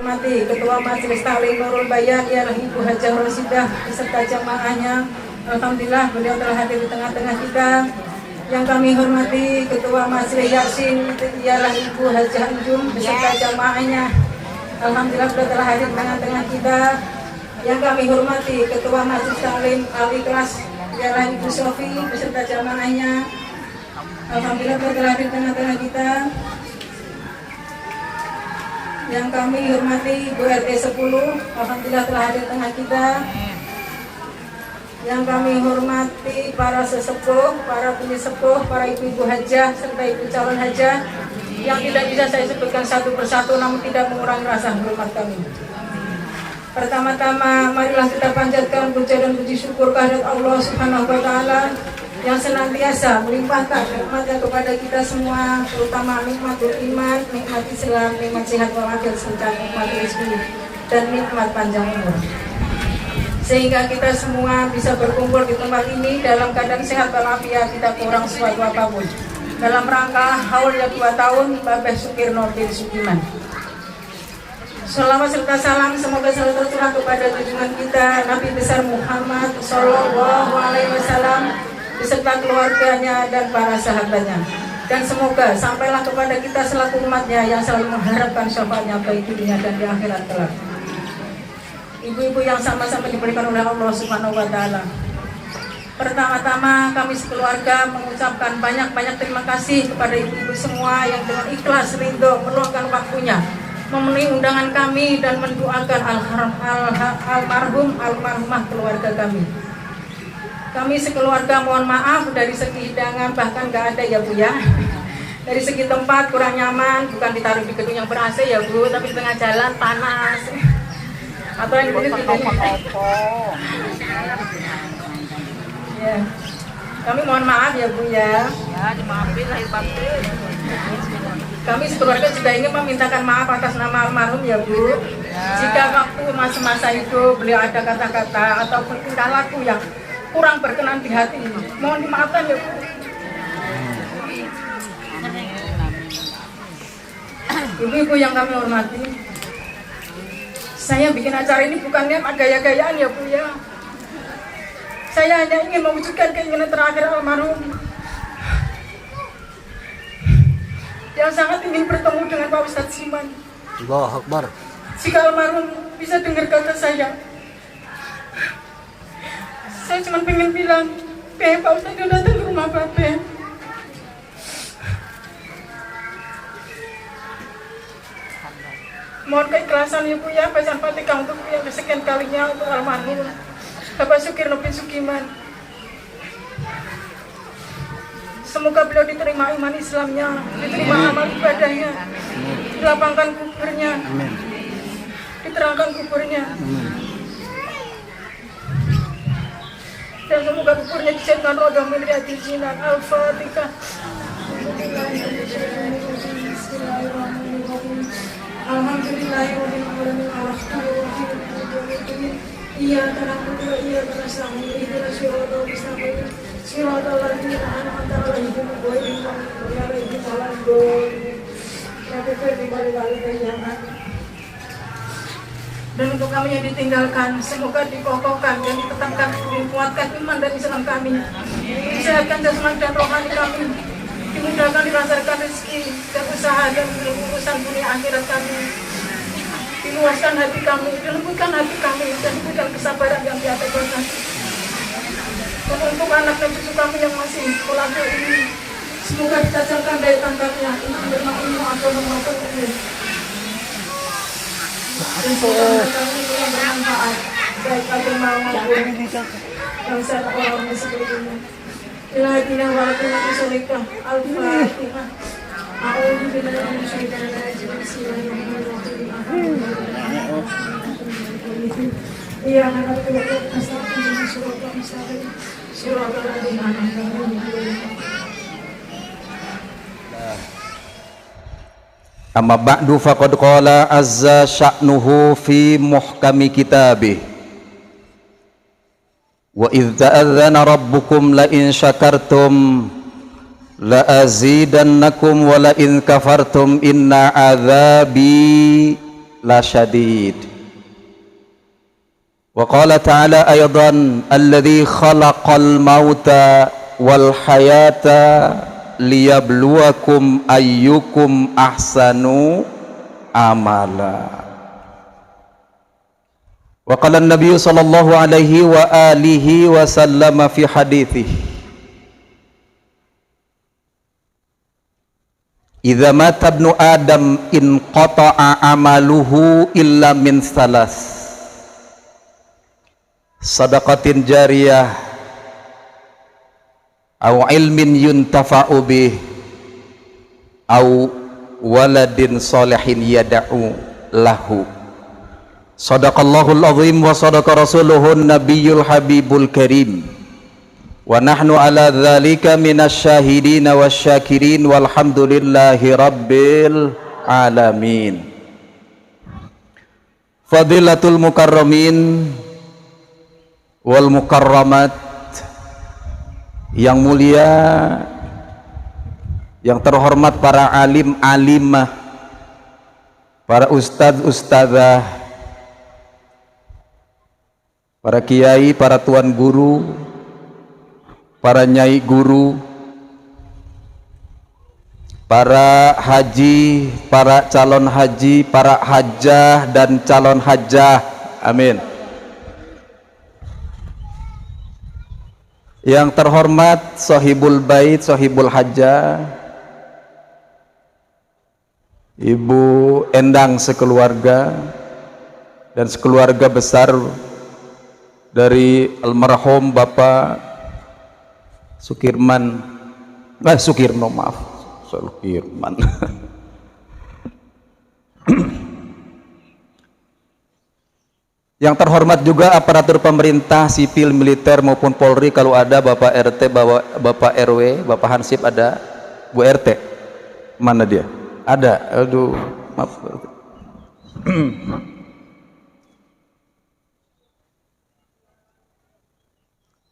Mati Ketua Majelis Taklim Nurul Bayan ialah Ibu Hajah Rosidah beserta jamaahnya. Alhamdulillah beliau telah hadir di tengah-tengah kita. Yang kami hormati Ketua Majelis Yasin ialah Ibu Hajah Anjum beserta jamaahnya. Alhamdulillah beliau telah hadir di tengah-tengah kita. Yang kami hormati Ketua Majelis Taklim Al-Ikhlas ialah Ibu Sofi beserta jamaahnya. Alhamdulillah beliau telah hadir di tengah-tengah kita. Yang kami hormati Ibu RT 10, alhamdulillah telah hadir di tengah kita. Yang kami hormati para sesepuh, para penyesepuh, para ibu-ibu hajah serta ibu calon hajah yang tidak bisa saya sebutkan satu persatu namun tidak mengurangi rasa hormat kami. Pertama-tama marilah kita panjatkan puja dan puji syukur kehadirat Allah Subhanahu wa taala yang senantiasa melimpahkan nikmatnya kepada kita semua, terutama nikmatul iman, nikmat Islam, nikmat sehat walafiat serta nikmat rezeki dan nikmat panjang umur. Sehingga kita semua bisa berkumpul di tempat ini dalam keadaan sehat walafiat, tidak kurang suatu apapun. Dalam rangka haulnya 2 tahun Babeh Sukirno bin Sukiman. Selawat serta salam semoga selalu tercurah kepada junjungan kita Nabi besar Muhammad Sallallahu Alaihi Wasallam beserta keluarganya dan para sahabatnya, dan semoga sampailah kepada kita selaku umatnya yang selalu mengharapkan syafaatnya baik di dunia dan di akhirat kelak. Ibu-ibu yang sama-sama diberikan oleh Allah Subhanahu wa taala. Pertama-tama kami sekeluarga mengucapkan banyak-banyak terima kasih kepada ibu-ibu semua yang dengan ikhlas ridho meluangkan waktunya memenuhi undangan kami dan mendoakan almarhumah keluarga kami. Kami sekeluarga mohon maaf dari segi hidangan bahkan nggak ada ya Bu ya. Dari segi tempat kurang nyaman, bukan ditaruh di gedung yang ber-AC ya Bu, tapi di tengah jalan panas. Atau yang ini ya. Kami mohon maaf ya Bu ya. Ya, dimaafin lahir batin. Kami sekeluarga juga ingin memintakan maaf atas nama almarhum ya Bu. Jika waktu masa-masa itu beliau ada kata-kata ataupun tingkah laku yang kurang berkenan di hati, mohon dimaafkan ya Bu. Ibu-ibu yang kami hormati, saya bikin acara ini bukan niat gaya-gayaan ya Bu ya. Saya hanya ingin mewujudkan keinginan terakhir almarhum yang sangat ingin bertemu dengan Pak Ustadz Siman. Allahu Akbar. Jika almarhum bisa dengar kata saya cuma pengen bilang, Pak Ustadz udah datang ke rumah Babe. Mohon keikhlasan ya Bu ya, bacaan Fatihah untuk yang kesekian kalinya untuk almarhum Bapak Sukirno bin Sukiman. Semoga beliau diterima iman Islamnya, diterima amal ibadahnya, dilapangkan kuburnya, diterangkan kuburnya. Dan semoga kuburnya dijadikan roda min riyadil jinan. Al-Fatihah. Alhamdulillahirrahmanirrahim. Arrahmanirrahim. Iyyaka na'budu wa iyyaka nasta'in. Ihdinas siratal mustaqim. Siratal ladzina an'amta 'alaihim ghairil maghdubi 'alaihim waladdallin. Dan untuk kami yang ditinggalkan, semoga dikokohkan dan ditetapkan, dikuatkan iman dan Islam kami, disehatkan jasmani dan rohani kami, dimudahkan dilancarkan rezeki dan usaha dan urusan dunia akhirat kami, diluaskan hati kami, dilembutkan hati kami, dan diberikan kesabaran yang di atas batas. Dan untuk anak dan cucu kami yang masih pelaku ini, semoga ditajamkan daya tangkapnya, untuk bermakna atau memaafkan ini. Dan semoga kami yang bermanfaat, baik agama maupun bangsa orang seperti ini. Ilahatina walaupun surika Al-Fatihah. A'udzu billahi minasyaitonir rajim. Bismillahirrahmanirrahim. Iya, anak kita astagfirullah suratul mustaqim. Suratul ladzina an'amta 'alaihim. Amma ba'du faqad qala azza sya'nuhu fi muhkami kitabih wa idh ta'adzana rabbukum la in syakartum la azidannakum wa la in kafartum inna adzabi lasyadid. Wa qala ta'ala aydan alladzi khalaqal mauta wal hayata liyabluwakum ayyukum ahsanu amala. Wa qala an-nabiy sallallahu alaihi wa alihi wa sallam fi haditsih, idza mata ibnu adam in qata'a amaluhu illa min salas, sadaqatin jariyah aw ilmin yuntafa'u bih aw waladin salihin yad'u lahu. Sadaqallahul azim wa sadaqa rasuluhun nabiyyul habibul karim. Wa nahnu ala dzalika minasyahidin wasyakirin walhamdulillahi rabbil alamin. Fadilatul mukarramin wal mukarramat, yang mulia, yang terhormat para alim alimah, para ustadz ustadzah, para kiai, para tuan guru, para nyai guru, para haji, para calon haji, para hajjah dan calon hajjah, amin. Yang terhormat sahibul bait, sahibul hajjah, Ibu Endang sekeluarga dan sekeluarga besar dari almarhum Bapak Sukirman, Sukirno, maaf, Sukirman. Yang terhormat juga aparatur pemerintah, sipil, militer maupun Polri, kalau ada Bapak RT, Bapak RW, Bapak Hansip ada, Bu RT, mana dia? Ada, aduh, maaf.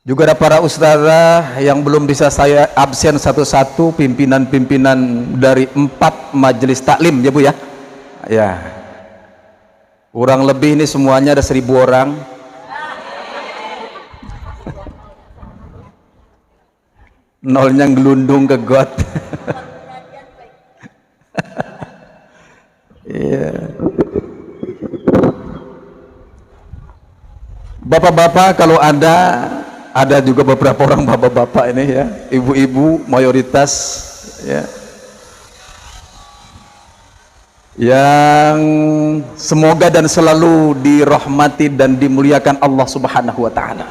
Juga ada para ustazah yang belum bisa saya absen satu-satu, pimpinan-pimpinan dari 4 majelis taklim ya Bu ya. Ya, kurang lebih ini semuanya ada 1000 orang. Nolnya gelundung ke got. Iya. Bapak-bapak kalau ada juga beberapa orang bapak-bapak ini ya, ibu-ibu mayoritas ya, yang semoga dan selalu dirahmati dan dimuliakan Allah Subhanahu wa taala.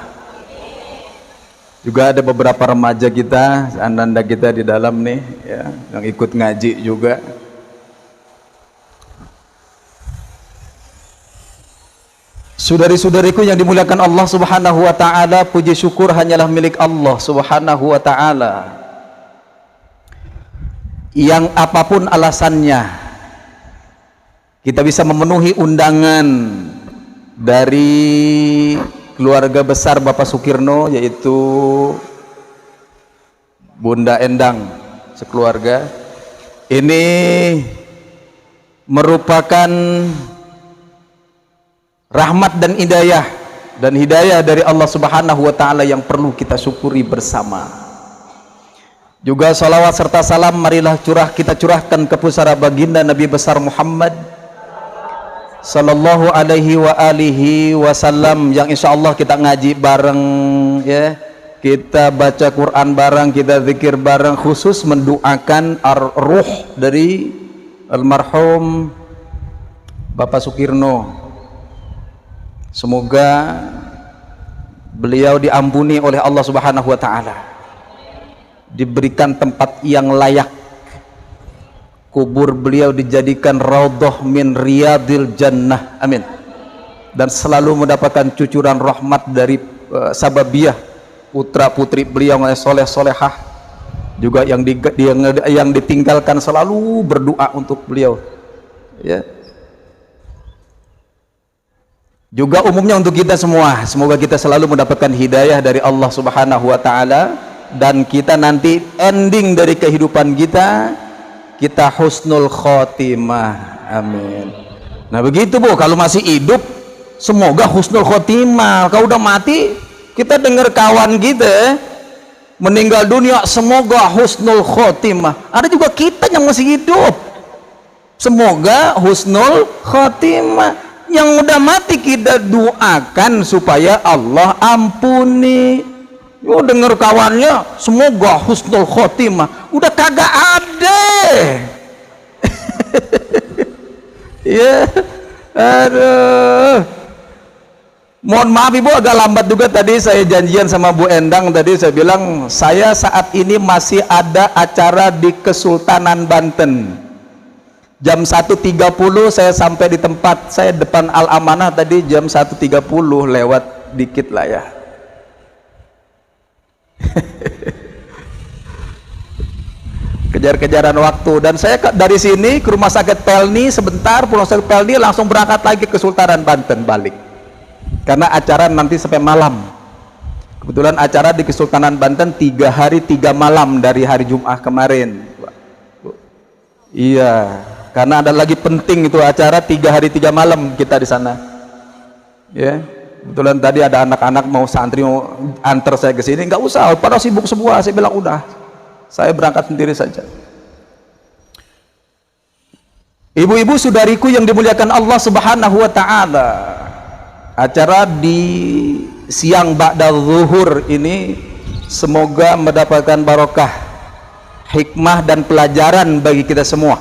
Juga ada beberapa remaja kita, anak-anak kita di dalam nih ya, yang ikut ngaji juga. Saudari-saudariku yang dimuliakan Allah Subhanahu wa taala, puji syukur hanyalah milik Allah Subhanahu wa taala. Yang apapun alasannya, kita bisa memenuhi undangan dari keluarga besar Bapak Sukirno, yaitu Bunda Endang sekeluarga. Ini merupakan rahmat dan hidayah dari Allah Subhanahu wa taala yang perlu kita syukuri bersama. Juga salawat serta salam marilah kita curahkan ke pusara baginda Nabi besar Muhammad sallallahu alaihi wa alihi wasallam, yang insyaallah kita ngaji bareng ya, kita baca Quran bareng, kita zikir bareng, khusus mendoakan ar-ruh dari almarhum Bapak Sukirno. Semoga beliau diampuni oleh Allah Subhanahu wa taala, diberikan tempat yang layak, kubur beliau dijadikan raudhah min riyadil jannah, amin, dan selalu mendapatkan cucuran rahmat dari sababiyah putra putri beliau yang soleh solehah, juga yang ditinggalkan selalu berdoa untuk beliau ya. Juga umumnya untuk kita semua, semoga kita selalu mendapatkan hidayah dari Allah Subhanahu wa taala, dan kita nanti ending dari kehidupan kita husnul khotimah, amin. Nah begitu Bu, kalau masih hidup semoga husnul khotimah. Kalau udah mati, kita dengar kawan kita meninggal dunia, semoga husnul khotimah. Ada juga kita yang masih hidup, semoga husnul khotimah. Yang udah mati kita doakan supaya Allah ampuni. Yo dengar kawannya semoga husnul khotimah, udah kagak ada. Ya, aduh. Mohon maaf Ibu, agak lambat juga tadi saya janjian sama Bu Endang. Tadi saya bilang saya saat ini masih ada acara di Kesultanan Banten. Jam 1.30 saya sampai di tempat saya depan Al Amanah tadi jam 1.30 lewat dikit lah ya. Kejar-kejaran waktu. Dan saya dari sini ke rumah sakit Pelni sebentar, pulang sakit Pelni langsung berangkat lagi ke Kesultanan Banten balik, karena acara nanti sampai malam. Kebetulan acara di Kesultanan Banten 3 hari 3 malam dari hari Jumat kemarin. Iya, karena ada lagi penting itu acara 3 hari 3 malam kita di sana. Ya, kebetulan tadi ada anak-anak mau santri mau antar saya ke sini, nggak usah, pada sibuk semua. Saya bilang udah, saya berangkat sendiri saja. Ibu-ibu saudariku yang dimuliakan Allah Subhanahu wa taala, acara di siang ba'da zuhur ini semoga mendapatkan barokah, hikmah dan pelajaran bagi kita semua.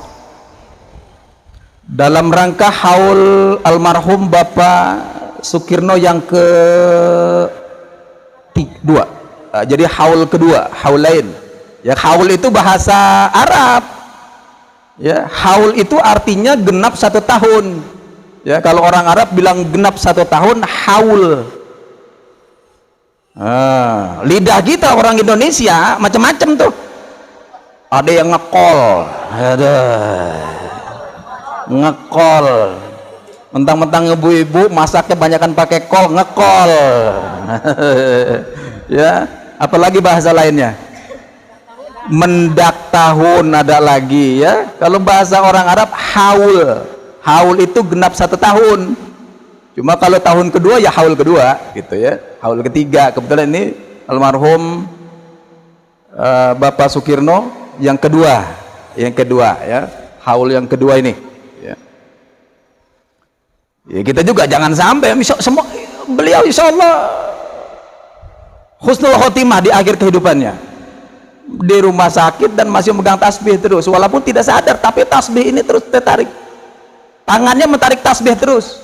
Dalam rangka haul almarhum Bapak Sukirno yang ke-2. Jadi haul kedua, haulain. Ya, haul itu bahasa Arab. Ya, haul itu artinya genap 1 tahun. Ya, kalau orang Arab bilang genap 1 tahun, haul. Lidah kita orang Indonesia macam-macam tuh. Ada yang ngekol, ada ngekol. Mentang-mentang ibu-ibu masaknya banyakan pakai kol, ngekol. Ya, apalagi bahasa lainnya. Mendak tahun ada lagi ya. Kalau bahasa orang Arab haul. Haul itu genap 1 tahun. Cuma kalau tahun kedua ya haul kedua gitu ya. Haul ketiga. Kebetulan ini almarhum Bapak Sukirno yang kedua. Yang kedua ya. Haul yang kedua ini ya. Ya kita juga jangan sampai semua beliau insyaallah husnul khotimah di akhir kehidupannya. Di rumah sakit dan masih megang tasbih terus, walaupun tidak sadar, tapi tasbih ini terus tertarik, tangannya mentarik tasbih terus,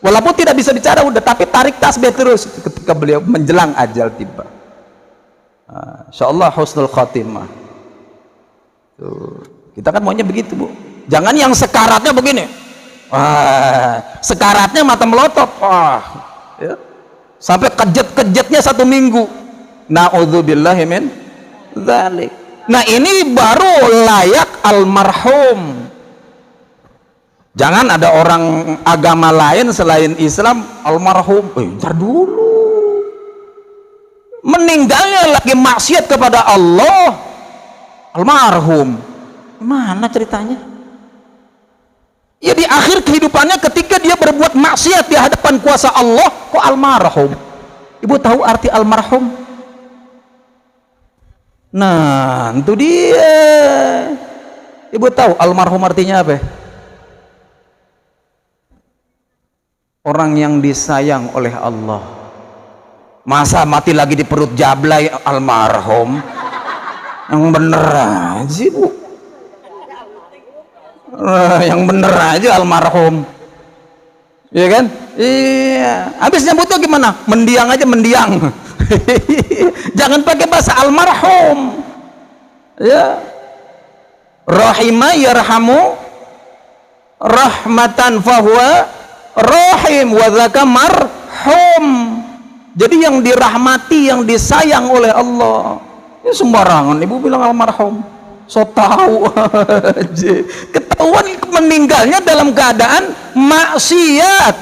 walaupun tidak bisa bicara udah, tapi tarik tasbih terus ketika beliau menjelang ajal tiba. Insyaallah husnul khotimah. Tuh, kita kan maunya begitu Bu, jangan yang sekaratnya begini, sekaratnya mata melotot, ya. Sampai kejet-kejetnya 1 minggu, na'udzubillahi min dzalik. Nah ini baru layak almarhum. Jangan ada orang agama lain selain Islam almarhum, ntar dulu meninggalnya lagi maksiat kepada Allah, almarhum. Mana ceritanya? Ya di akhir kehidupannya ketika dia berbuat maksiat di hadapan kuasa Allah, kok almarhum? Ibu tahu arti almarhum? Nah, itu dia. Ibu tahu almarhum artinya apa? Orang yang disayang oleh Allah. Masa mati lagi di perut jablay almarhum? Yang bener aja Bu. Yang bener aja almarhum. Iya kan? Iya. Habis nyebutnya gimana? Mendiang aja, mendiang. Jangan pakai bahasa almarhum ya. Rahimah yarhamu rahmatan fahuwa rahim wa dzaka marhum. Jadi yang dirahmati, yang disayang oleh Allah. Ini sembarangan ibu bilang almarhum, so tahu aja. Ketahuan meninggalnya dalam keadaan maksiat,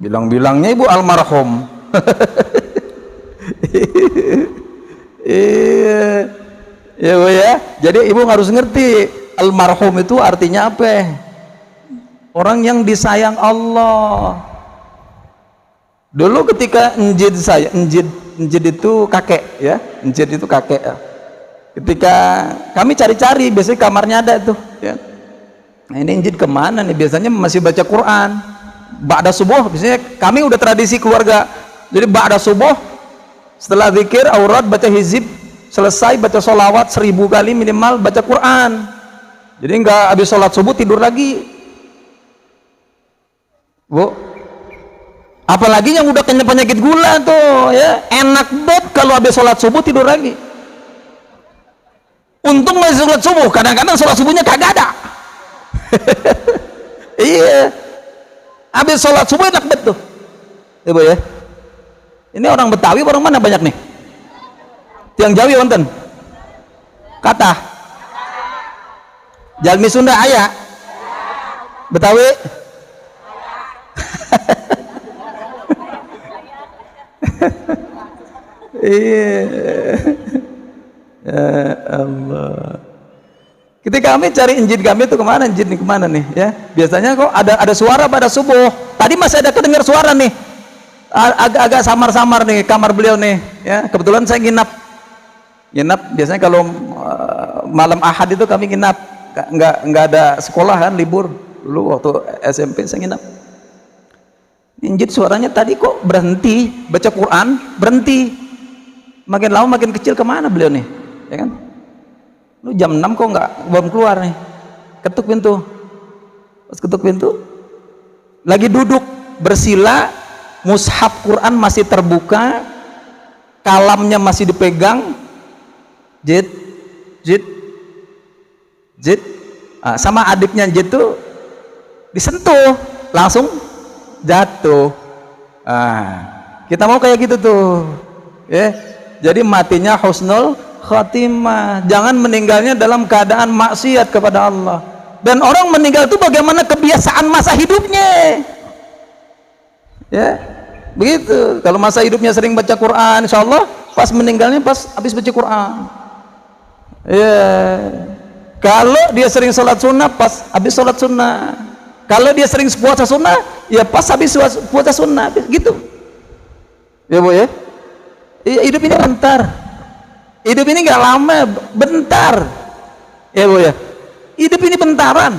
bilang-bilangnya ibu almarhum. Iya ya Bu ya. Jadi ibu harus ngerti almarhum itu artinya apa. orang yang disayang Allah. Dulu ketika Njid itu kakek ya, Njid itu kakek ya. Ketika kami cari-cari, biasanya kamarnya ada tuh ya. Nah ini Njid kemana nih, biasanya masih baca Quran ba'da subuh. Biasanya kami udah tradisi keluarga, jadi ba'da subuh setelah zikir aurat baca hizib, selesai baca sholawat 1000 kali minimal, baca Quran. Jadi nggak habis sholat subuh tidur lagi, Bu. Apalagi yang udah kena penyakit gula tuh ya, enak banget kalau habis sholat subuh tidur lagi. Untung masih sholat subuh, kadang-kadang sholat subuhnya kagak ada. Iya, habis sholat subuh enak banget tuh ibu ya. Ini orang Betawi, orang mana banyak nih? Tiang Jawi wonten kata Jalmi Sunda aya Betawi. Iya. Ya Allah. Ketika kami cari Njid kami itu kemana, Njid nih kemana nih ya, biasanya kok ada suara pada subuh. Tadi masih ada kedengar suara nih, agak-agak samar-samar nih kamar beliau nih ya. Kebetulan saya nginap biasanya kalau malam Ahad itu kami nginap, nggak ada sekolah kan, libur dulu waktu SMP saya nginap. Njid suaranya tadi kok berhenti baca Quran, berhenti, makin lama makin kecil. Kemana beliau nih ya kan, lu jam 6 kok belum keluar nih. Ketuk pintu, pas ketuk pintu lagi duduk bersila, mushaf Quran masih terbuka, kalamnya masih dipegang, Jid sama adiknya Jid tuh disentuh langsung jatuh. Kita mau kayak gitu tuh ya. Jadi matinya husnul khatimah, jangan meninggalnya dalam keadaan maksiat kepada Allah. Dan orang meninggal itu bagaimana kebiasaan masa hidupnya ya, begitu. Kalau masa hidupnya sering baca Quran, insya Allah pas meninggalnya pas habis baca Quran ya. Kalau dia sering sholat sunnah, pas habis sholat sunnah. Kalau dia sering puasa sunnah, ya pas habis puasa sunnah, gitu ya Bu ya. Hidup ini bentar, hidup ini nggak lama, bentar ya Bu ya. Hidup ini bentaran,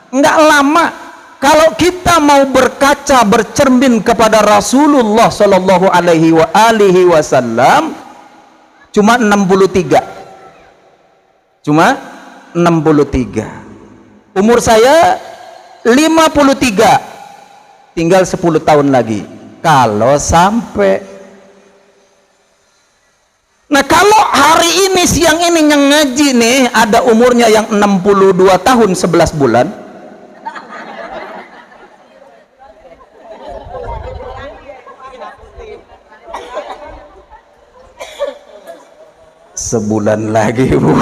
nggak lama. Kalau kita mau berkaca, bercermin kepada Rasulullah Shallallahu Alaihi Wasallam, cuma 63, umur saya 53, tinggal 10 tahun lagi kalau sampai. Nah kalau hari ini siang ini yang ngaji nih ada umurnya yang 62 tahun 11 bulan, sebulan lagi Bu,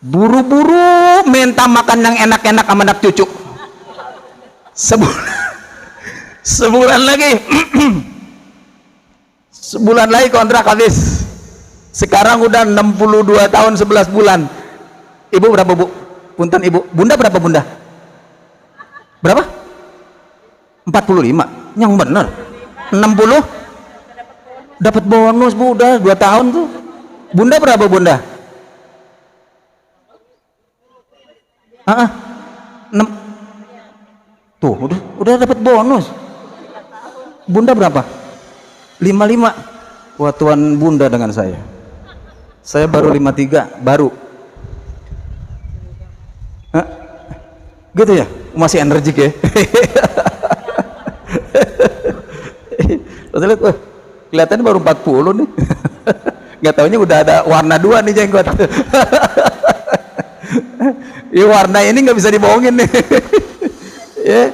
buru-buru minta makan yang enak-enak sama anak cucu. Sebulan lagi sebulan lagi kontrak habis. Sekarang udah 62 tahun 11 bulan. Ibu berapa Bu? Punten Ibu. Bunda berapa Bunda? Berapa? 45. Yang bener 60. Dapat bonus Bu, udah 2 tahun tuh. Bunda berapa Bunda? 6. Tuh udah dapat bonus. Bunda berapa? 55. Wah tuan Bunda dengan saya baru 53 baru. Gitu ya, masih energik ya. Lihat, kelihatannya baru 40 nih. Nggak taunya udah ada warna 2 nih jenggot. Ya warna ini nggak bisa dibohongin nih. Ya,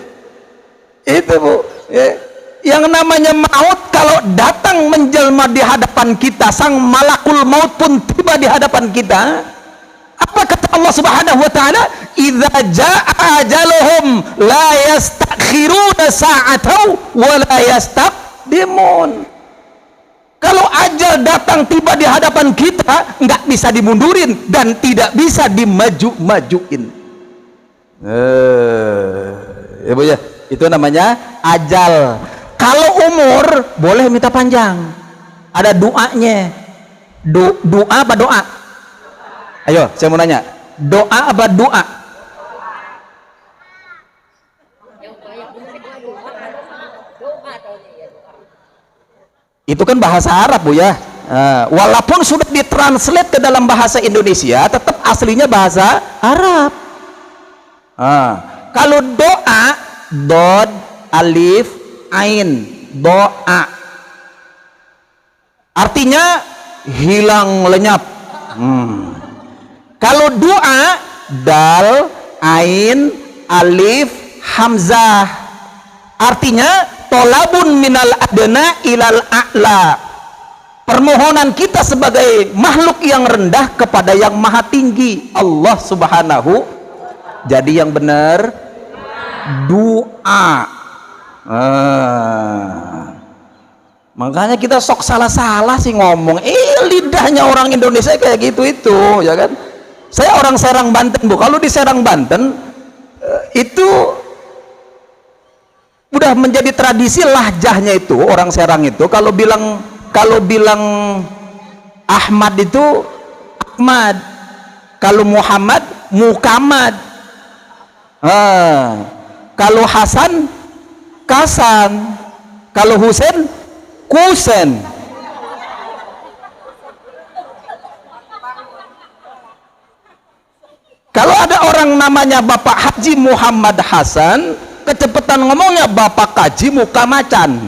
itu Bu ya. Yang namanya maut kalau datang menjelma di hadapan kita, sang malakul maut pun tiba di hadapan kita. Apa kata Allah Subhanahu wa taala? Idza jaa ajaluhum la yastakhiruna sa'atan wa la yastaqdimun. Kalau ajal datang tiba di hadapan kita, nggak bisa dimundurin dan tidak bisa dimaju-majuin. Ya Bu ya, itu namanya ajal. Kalau umur boleh minta panjang, ada doanya. Doa apa doa? Ayo saya mau nanya, doa apa doa? Itu kan bahasa Arab Bu ya. Walaupun sudah ditranslate ke dalam bahasa Indonesia, tetap aslinya bahasa Arab. Kalau doa, dod, alif, ain, doa, artinya hilang lenyap. Kalau doa, dal, ain, alif, hamzah, artinya tolabun minal adna ilal a'la, permohonan kita sebagai makhluk yang rendah kepada yang maha tinggi, Allah subhanahu. Jadi yang benar doa. Makanya kita sok salah-salah sih ngomong. Lidahnya orang Indonesia kayak gitu itu, ya kan? Saya orang Serang Banten Bu. Kalau di Serang Banten itu udah menjadi tradisi lahjahnya itu, orang Serang itu kalau bilang Ahmad itu Ahmad, kalau Muhammad Mukamad, kalau Hasan Kasan, kalau Husain Kusen. Kalau ada orang namanya Bapak Haji Muhammad Hasan, kecepatan ngomongnya Bapak Kaji Muka Macan.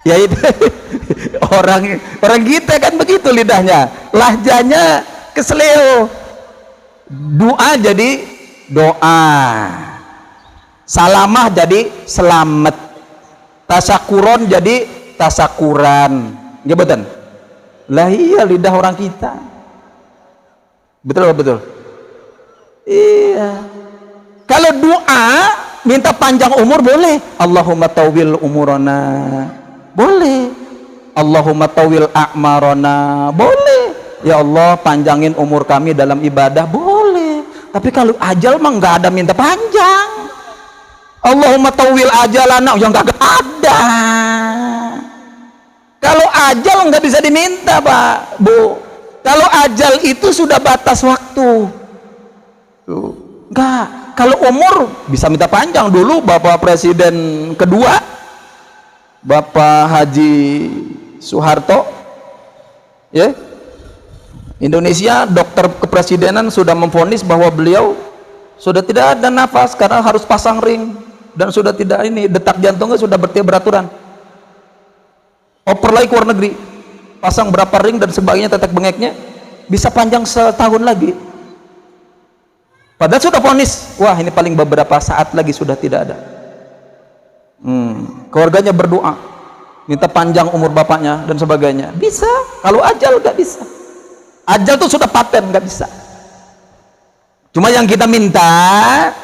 Ya itu orang kita kan begitu lidahnya, lahjanya kesleo. Doa jadi doa, salamah jadi selamat, tasakuron jadi tasakuran. Ya betul. Lah iya lidah orang kita. Betul betul. Iya. Kalau doa minta panjang umur boleh. Allahumma tawil umurana. Boleh. Allahumma tawil a'marana. Boleh. Ya Allah panjangin umur kami dalam ibadah. Boleh. Tapi kalau ajal mah nggak ada minta panjang. Allahumma tawil ajalana yang nggak ada. Kalau ajal nggak bisa diminta Pak Bu. Kalau ajal itu sudah batas waktu. Enggak. Kalau umur bisa minta panjang. Dulu Bapak Presiden kedua, Bapak Haji Soeharto, ya, Indonesia dokter kepresidenan sudah memvonis bahwa beliau sudah tidak ada nafas karena harus pasang ring dan sudah tidak ini, detak jantungnya sudah beraturan. Oper lagi ke luar negeri, pasang berapa ring dan sebagainya, tetek bengeknya bisa panjang setahun lagi. Padahal sudah vonis, wah ini paling beberapa saat lagi sudah tidak ada. Keluarganya berdoa minta panjang umur bapaknya dan sebagainya. Bisa, kalau ajal nggak bisa. Ajal tuh sudah paten, nggak bisa. Cuma yang kita minta,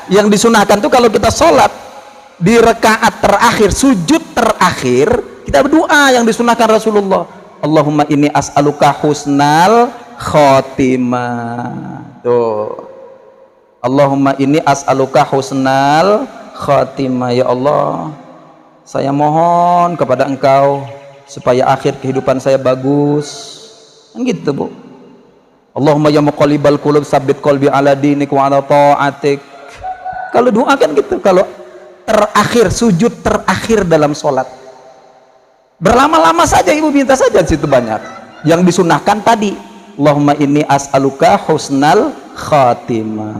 yang disunahkan tuh kalau kita sholat di rakaat terakhir, sujud terakhir, kita berdoa yang disunahkan Rasulullah. Allahumma inni as'aluka husnal khotimah. Tuh. Allahumma inni as'aluka husnal khotimah. Ya Allah, saya mohon kepada Engkau supaya akhir kehidupan saya bagus. Kan gitu Bu. Allahumma ya muqallibal qulub tsabbit qalbi ala dinik wa ala ta'atik. Kalau doa kan gitu, kalau terakhir, sujud terakhir dalam sholat, berlama-lama saja ibu minta saja, situ banyak yang disunahkan tadi. Allahumma inni as'aluka husnal khatimah.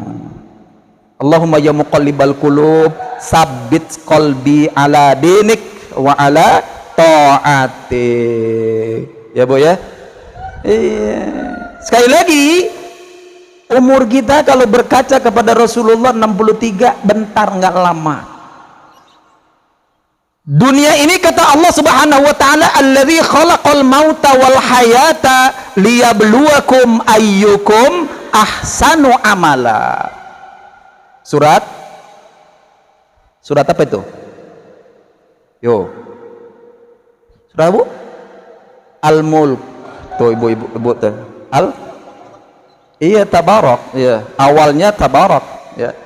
Allahumma ya muqallibal qulub tsabbit qalbi ala dinik wa ala ta'atik. Ya Bu ya. Iya. Sekali lagi, umur kita kalau berkaca kepada Rasulullah 63, bentar, nggak lama. Dunia ini kata Allah Subhanahu wa taala, allazi khalaqal mauta wal hayata liyabluwakum ayyukum ahsanu amala. Surat apa itu? Yo. Surat Bu? Al-Mulk. Tuh ibu-ibu tuh. Iya, Tabarak. Iya, awalnya Tabarak, ya.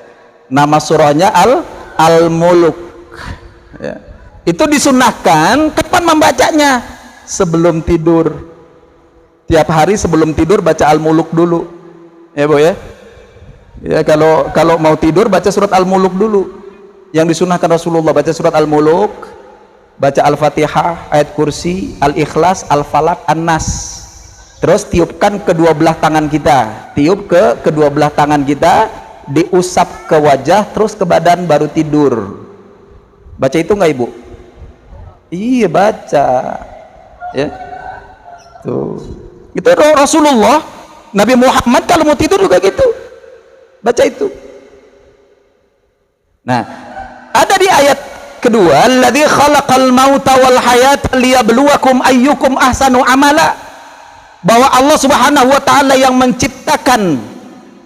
Nama surahnya Al-Muluk. Ya. Itu disunahkan kapan membacanya? Sebelum tidur. Tiap hari sebelum tidur baca Al-Muluk dulu. Ya, Bu ya. Ya, kalau mau tidur baca surat Al-Muluk dulu. Yang disunahkan Rasulullah baca surat Al-Muluk, baca Al-Fatihah, ayat kursi, Al-Ikhlas, Al-Falaq, An-Nas. Terus tiupkan kedua belah tangan kita. Tiup ke kedua belah tangan kita, diusap ke wajah, terus ke badan, baru tidur. Baca itu nggak Ibu? Iya, baca. Ya. Tuh. Itu Rasulullah, Nabi Muhammad kalau mau tidur juga gitu. Baca itu. Nah, ada di ayat kedua, alladzi khalaqal mauta wal hayata liyabluwakum ayyukum ahsanu amala. Bahwa Allah Subhanahu wa taala yang menciptakan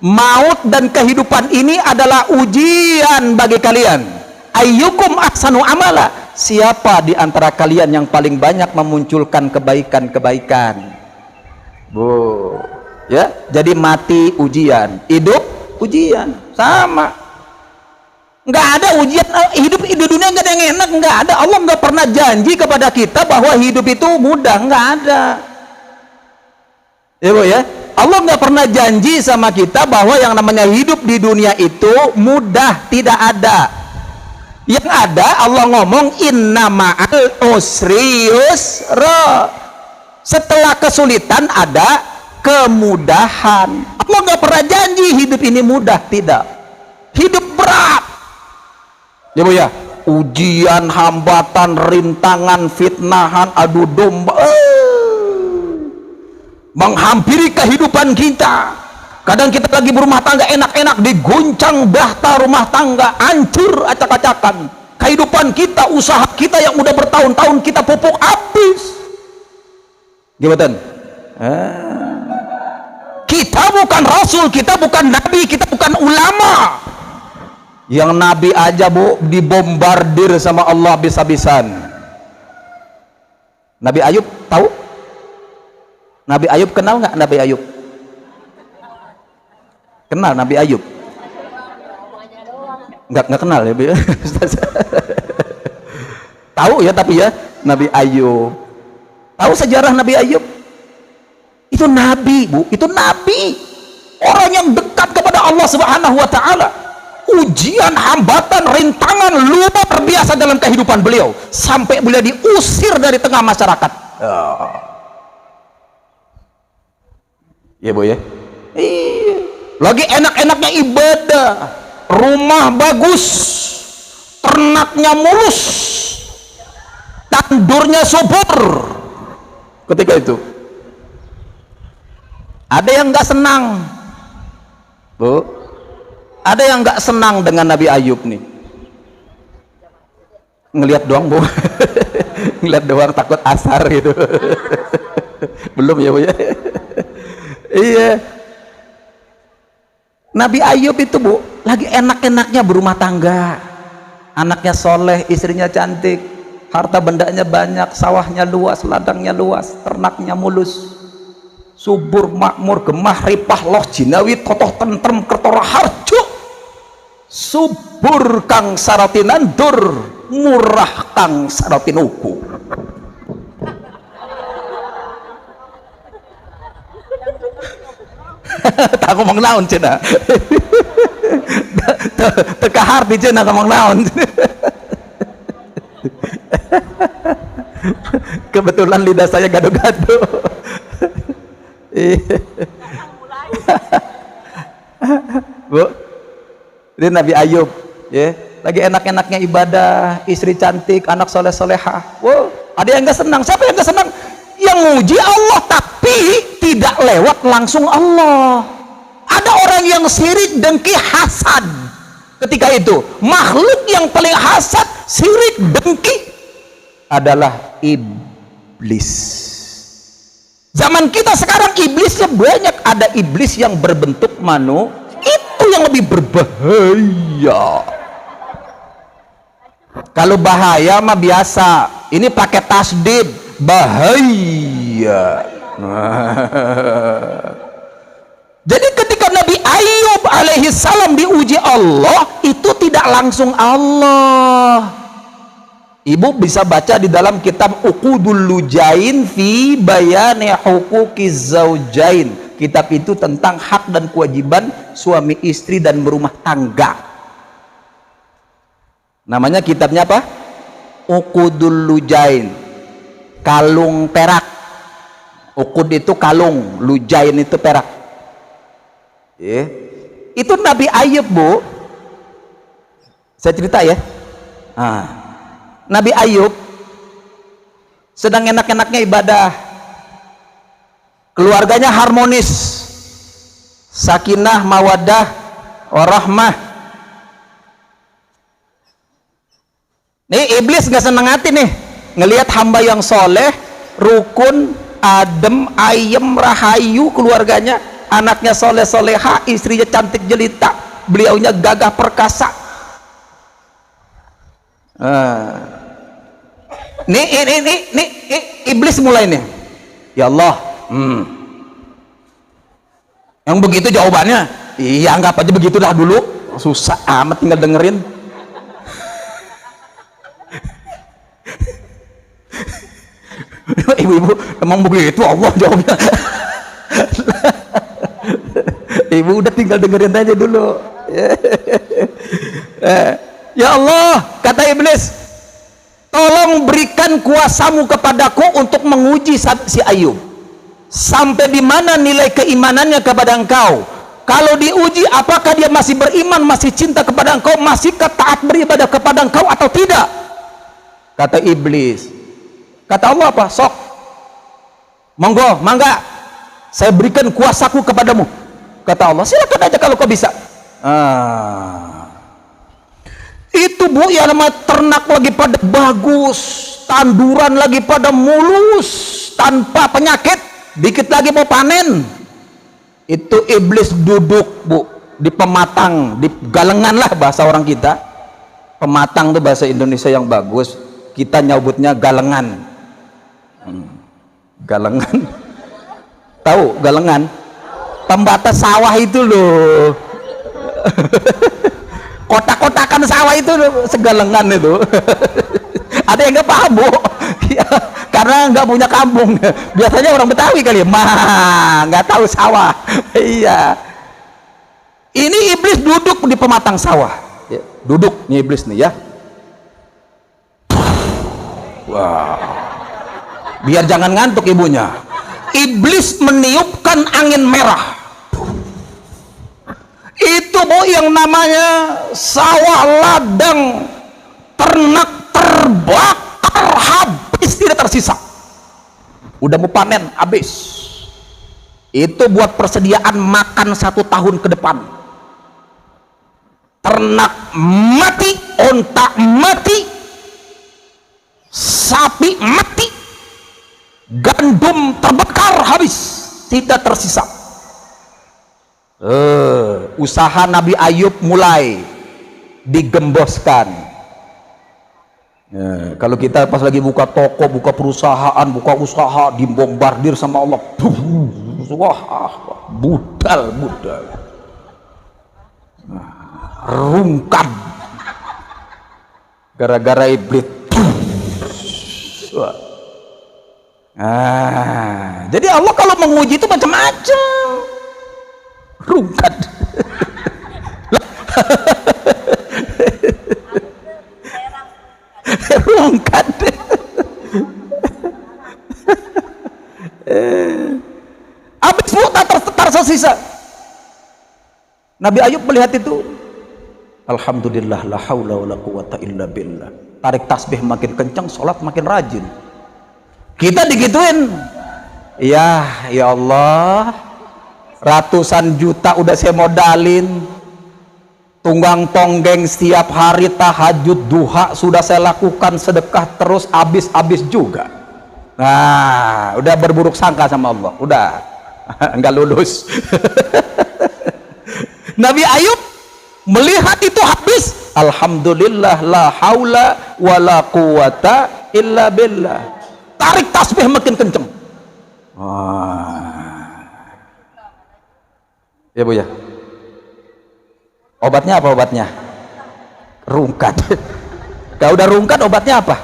maut dan kehidupan ini adalah ujian bagi kalian. Ayyukum ahsanu amala. Siapa di antara kalian yang paling banyak memunculkan kebaikan-kebaikan? Bu, ya. Jadi mati ujian, hidup ujian, sama. Nggak ada ujian hidup di dunia, nggak ada yang enak, nggak ada. Allah nggak pernah janji kepada kita bahwa hidup itu mudah, nggak ada. Ya Bu ya, Allah nggak pernah janji sama kita bahwa yang namanya hidup di dunia itu mudah, tidak ada. Yang ada Allah ngomong inna ma'al usri yusra. Setelah kesulitan ada kemudahan. Allah nggak pernah janji hidup ini mudah, tidak. Hidup berat. Ya Bu ya, ujian, hambatan, rintangan, fitnahan, adu domba, menghampiri kehidupan kita. Kadang kita lagi berumah tangga enak-enak, diguncang bahta rumah tangga, hancur acak-acakan. Kehidupan kita, usaha kita yang udah bertahun-tahun kita pupuk habis. Gimana? Kita bukan rasul, kita bukan nabi, kita bukan ulama. Yang nabi aja Bu dibombardir sama Allah habis-habisan. Nabi Ayub tahu? Nabi Ayub kenal nggak Nabi Ayub? Kenal Nabi Ayub? Nggak kenal ya Bu ya? Tahu ya, tapi ya Nabi Ayub. Tahu sejarah Nabi Ayub? Itu nabi Bu, itu nabi. Orang yang dekat kepada Allah Subhanahu wa taala. Ujian, hambatan, rintangan luar biasa dalam kehidupan beliau, sampai beliau diusir dari tengah masyarakat. Ya Bu ya. Iya. Lagi enak-enaknya ibadah, rumah bagus, ternaknya mulus, tandurnya subur. Ketika itu ada yang nggak senang, Bu. Ada yang nggak senang dengan Nabi Ayub nih. Ngelihat doang Bu. Ngelihat doang, takut asar gitu. Belum ya Bu ya. Iya. Nabi Ayub itu Bu lagi enak-enaknya berumah tangga, anaknya soleh, istrinya cantik, harta bendanya banyak, sawahnya luas, ladangnya luas, ternaknya mulus, subur, makmur, gemah, ripah, loh, jinawi, totoh, tentrem, kertora, harjo, subur kang sarati nandur, murah kang sarati nuku. Tak ngomong naon cina. Teka harti cina ngomong naon. Kebetulan lidah saya gado-gado. Bu, ini Nabi Ayub ya, lagi enak-enaknya ibadah, istri cantik, anak soleh-solehah. Wow, ada yang gak senang. Siapa yang gak senang? Yang muji Allah tapi tidak lewat langsung Allah. Ada orang yang sirik, dengki, hasad. Ketika itu makhluk yang paling hasad, sirik, dengki adalah iblis. Zaman kita sekarang iblisnya banyak. Ada iblis yang berbentuk manusia, itu yang lebih berbahaya. Kalau bahaya mah biasa, ini pakai tasdid, bahaya. Jadi ketika Nabi Ayub alaihi salam diuji Allah, itu tidak langsung Allah. Ibu bisa baca di dalam kitab Uqudul Lujain fi Bayani Huquqiz Zaujain. Kitab itu tentang hak dan kewajiban suami istri dan berumah tangga. Namanya kitabnya apa? Uqudul Lujain. Kalung perak. Uqud itu kalung, lujain itu perak. Itu Nabi Ayub, Bu. Saya cerita ya. Nabi Ayub sedang enak-enaknya ibadah, keluarganya harmonis, sakinah, mawaddah, warahmah. Nih iblis nggak seneng hati nih ngelihat hamba yang soleh, rukun, adem, ayem, rahayu keluarganya, anaknya soleh soleha, istrinya cantik jelita, beliaunya gagah perkasa. Nih iblis mulai nih. Ya Allah, yang begitu jawabannya, iya anggap aja begitu dah dulu. Susah amat tinggal dengerin. Ibu-ibu emang begitu Allah jawabnya. Ibu udah tinggal dengerin aja dulu. Ya Allah, kata iblis, tolong berikan kuasamu kepadaku untuk menguji si Ayub. Sampai di mana nilai keimanannya kepada engkau? Kalau diuji, apakah dia masih beriman, masih cinta kepada engkau, masih taat beribadah kepada engkau atau tidak? Kata iblis. Kata Allah apa? Sok, monggo, mangga, saya berikan kuasaku kepadamu. Kata Allah, silakan aja kalau kau bisa. Itu Bu, ya nama ternak lagi pada bagus, tanduran lagi pada mulus, tanpa penyakit, dikit lagi mau panen. Itu iblis duduk, Bu, di pematang, di galengan lah bahasa orang kita. Pematang itu bahasa Indonesia yang bagus, kita nyebutnya galengan. Galengan, tahu galengan? Pembatas sawah itu loh. Kotak-kotakan sawah itu loh, segalengan itu. Ada yang nggak paham, Bu? Ya, karena nggak punya kampung. Biasanya orang Betawi kali, nggak tahu sawah. Iya. Ini iblis duduk di pematang sawah. Ya, duduk nih iblis nih ya. Wow. Biar jangan ngantuk ibunya, iblis meniupkan angin merah. Itu Bu yang namanya sawah ladang ternak terbakar habis, tidak tersisa. Udah mau panen habis. Itu buat persediaan makan 1 tahun ke depan. Ternak mati, onta mati, sapi mati, gandum terbakar habis, tidak tersisa. Usaha Nabi Ayub mulai digemboskan. Kalau kita pas lagi buka toko, buka perusahaan, buka usaha, dibombardir sama Allah. Wah, budal rungkad gara-gara iblis. Jadi Allah kalau menguji itu macam-macam. Rungkat. Rungkat. Habis Bu, tak tersisa. Nabi Ayub melihat itu, alhamdulillah, la haula wala quwata illa billah. Tarik tasbih makin kencang, sholat makin rajin. Kita digituin, ya Allah, ratusan juta udah saya modalin, tunggang tonggeng setiap hari, tahajud, duha sudah saya lakukan, sedekah terus, habis juga. Nah, udah berburuk sangka sama Allah, udah enggak lulus. Nabi Ayub melihat itu habis, alhamdulillah, la haula wala quwata illa billah. Tarik tasbih makin kenceng. Ya Bu ya. Obatnya apa obatnya? Rungkat. Kalau udah rungkat obatnya apa?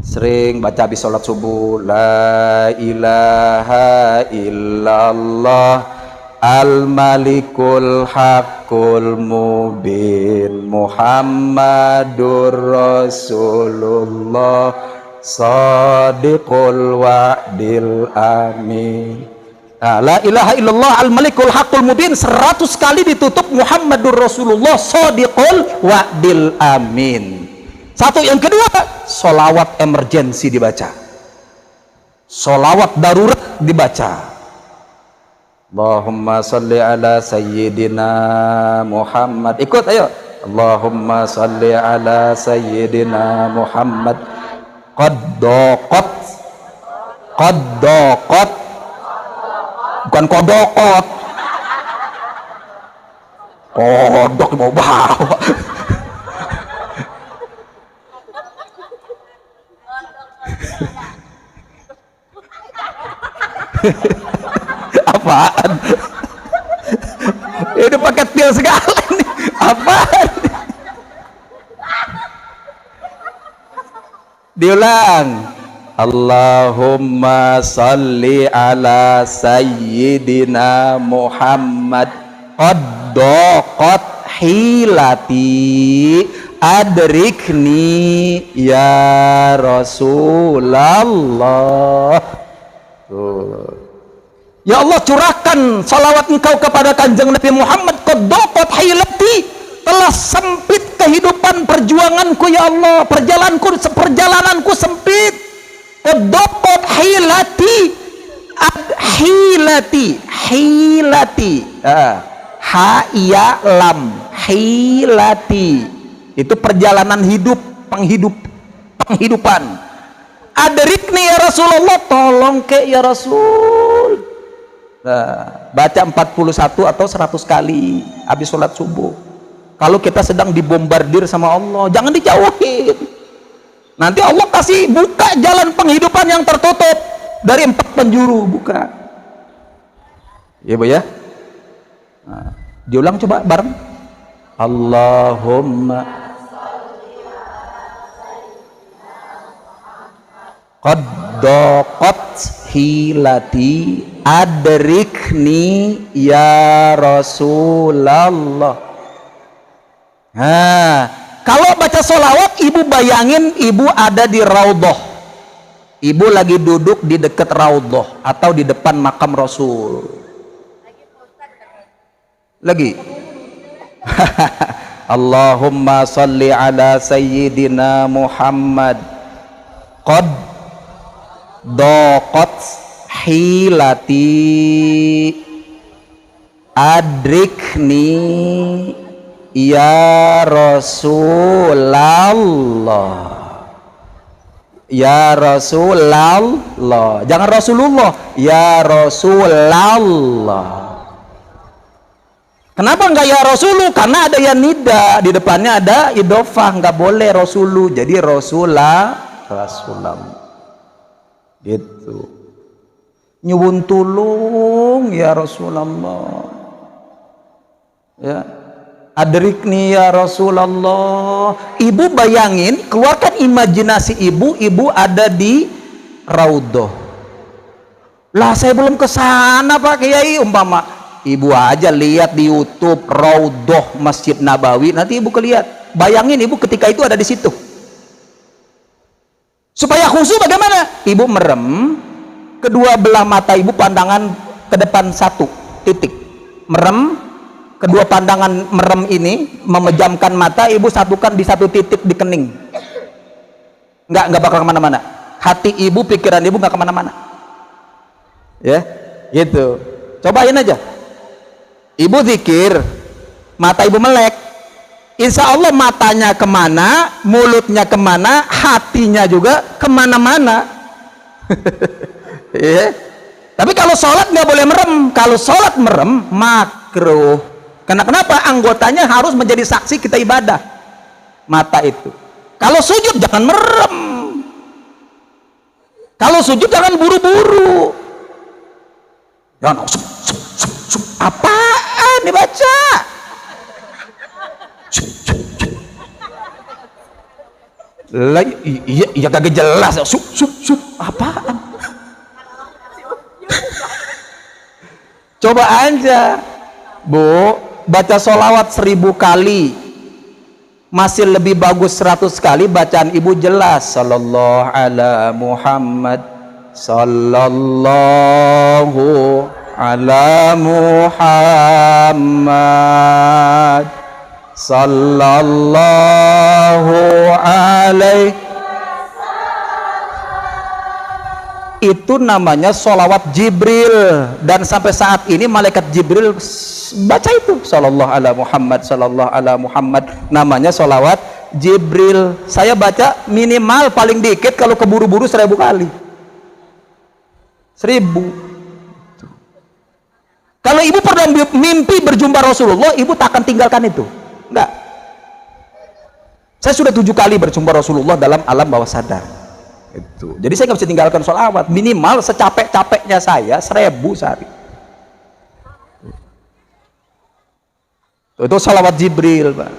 Sering baca habis sholat subuh, la ilaha illallah al-malikul haqqul mubin muhammadur rasulullah sadiqul wa'dil amin. Nah, la ilaha illallah al-malikul haqqul mubin 100 kali ditutup muhammadur rasulullah sadiqul wa'dil amin. Satu. Yang kedua, sholawat emergensi dibaca, sholawat darurat dibaca. Allahumma salli ala sayyidina Muhammad. Ikut ayo. Allahumma salli ala sayyidina Muhammad. Qaddaqat, qaddaqat, bukan kodokot. Kodok mau bawa. Apaan? Ini pakai pil segala nih. Apaan? Diulang. Allahumma salli ala sayyidina Muhammad. Qaddaqat hilati adrikni ya Rasulullah. Ya Allah, curahkan salawat engkau kepada kanjeng Nabi Muhammad. Qaddaqat hilati, telah sempit kehidupan perjuanganku ya Allah, perjalananku sempit. Qaddaqat hilati, hilati ha ya lam, hilati itu perjalanan hidup, penghidupan. Adrikni ya Rasulullah, tolong ke ya Rasul. Nah, baca 41 atau 100 kali habis sholat subuh. Kalau kita sedang dibombardir sama Allah, jangan dijauhin. Nanti Allah kasih buka jalan penghidupan yang tertutup dari 4 penjuru, buka. Ya Bu ya. Nah, diulang coba bareng. Allahumma qaddaqat hilati adrikni ya Rasulullah. Nah, kalau baca sholawat, ibu bayangin ibu ada di raudhah, ibu lagi duduk di dekat raudhah atau di depan makam Rasul lagi. Allahumma salli ala sayyidina Muhammad. Qaddaqat hilati adrikni ya Rasulullah. Ya Rasulullah, jangan Rasulullah, ya Rasulullah. Kenapa enggak ya Rasulu? Karena ada yang nida, di depannya ada idofah, enggak boleh Rasulu, jadi Rasulah, gitu. Nyuwun tulung ya Rasulullah, ya. Adrikni ya Rasulullah. Ibu bayangin, keluarkan imajinasi ibu ada di raudhah. Lah saya belum ke sana Pak Kiai, umpama ibu aja lihat di YouTube raudhah Masjid Nabawi, nanti ibu kelihat. Bayangin ibu ketika itu ada di situ. Supaya khusyuk bagaimana? Ibu merem, kedua belah mata ibu pandangan ke depan 1 titik. Merem, kedua pandangan merem ini memejamkan mata, ibu satukan di 1 titik di kening. Nggak bakal kemana-mana. Hati ibu, pikiran ibu nggak kemana-mana. Ya, gitu. Cobain aja. Ibu zikir, mata ibu melek, insya Allah matanya kemana, mulutnya kemana, hatinya juga kemana-mana. Ya. Tapi kalau sholat nggak boleh merem. Kalau sholat merem makruh. Karena kenapa? Anggotanya harus menjadi saksi kita ibadah. Mata itu. Kalau sujud jangan merem. Kalau sujud jangan buru-buru. Ya, apaan dibaca? Lah, iya kagak jelas. Apaan? Coba aja, Bu, baca sholawat 1000 kali masih lebih bagus 100 kali bacaan ibu jelas. Sallallahu ala Muhammad, sallallahu ala Muhammad, sallallahu alaihi. Itu namanya sholawat Jibril, dan sampai saat ini malaikat Jibril baca itu sallallahu ala Muhammad, sallallahu ala Muhammad, namanya sholawat Jibril. Saya baca minimal paling dikit kalau keburu-buru 1000 kali. 1000. Kalau ibu pernah mimpi berjumpa Rasulullah, ibu tak akan tinggalkan itu. Enggak. Saya sudah 7 kali berjumpa Rasulullah dalam alam bawah sadar. Itu. Jadi saya nggak bisa tinggalkan sholawat. Minimal secapek-capeknya saya 1000 sehari. Itu sholawat Jibril, Pak.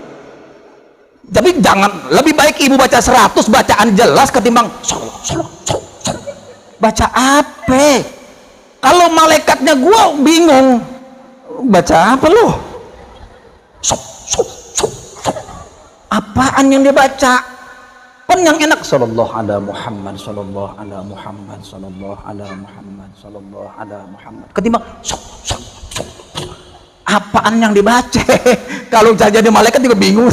Tapi jangan, lebih baik ibu baca 100 bacaan jelas ketimbang sholawat. Baca apa? Kalau malaikatnya gua bingung, baca apa loh? Apaan yang dia baca? Kan yang enak sallallahu ala Muhammad, sallallahu ala Muhammad, sallallahu ala Muhammad, sallallahu ala Muhammad. Ketimbang apaan yang dibaca? Kalau saja di malaikat juga bingung.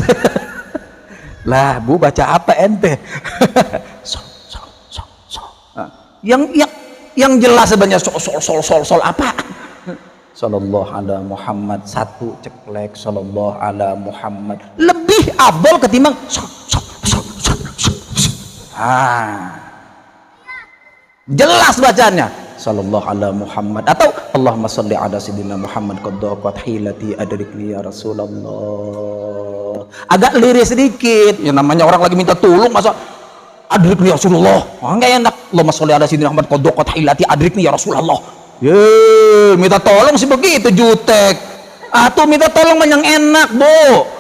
Lah, Bu, baca apa ente? Yang jelas sebenarnya sol apa? Sallallahu ala Muhammad, satu ceklek sallallahu ala Muhammad. Lebih afdal ketimbang jelas bacanya sallallahu ala Muhammad, atau Allahumma sholli ala sayyidina Muhammad qad daqat hilati adrikni ya Rasulullah. Agak liris sedikit, ya namanya orang lagi minta tolong, masa adrikni ya Rasulullah, enggak enak. Allahumma sholli ala sayyidina Muhammad qad daqat hilati adrikni ya Rasulullah. Ye, minta tolong sih begitu jutek. Atau minta tolong yang enak, Bu.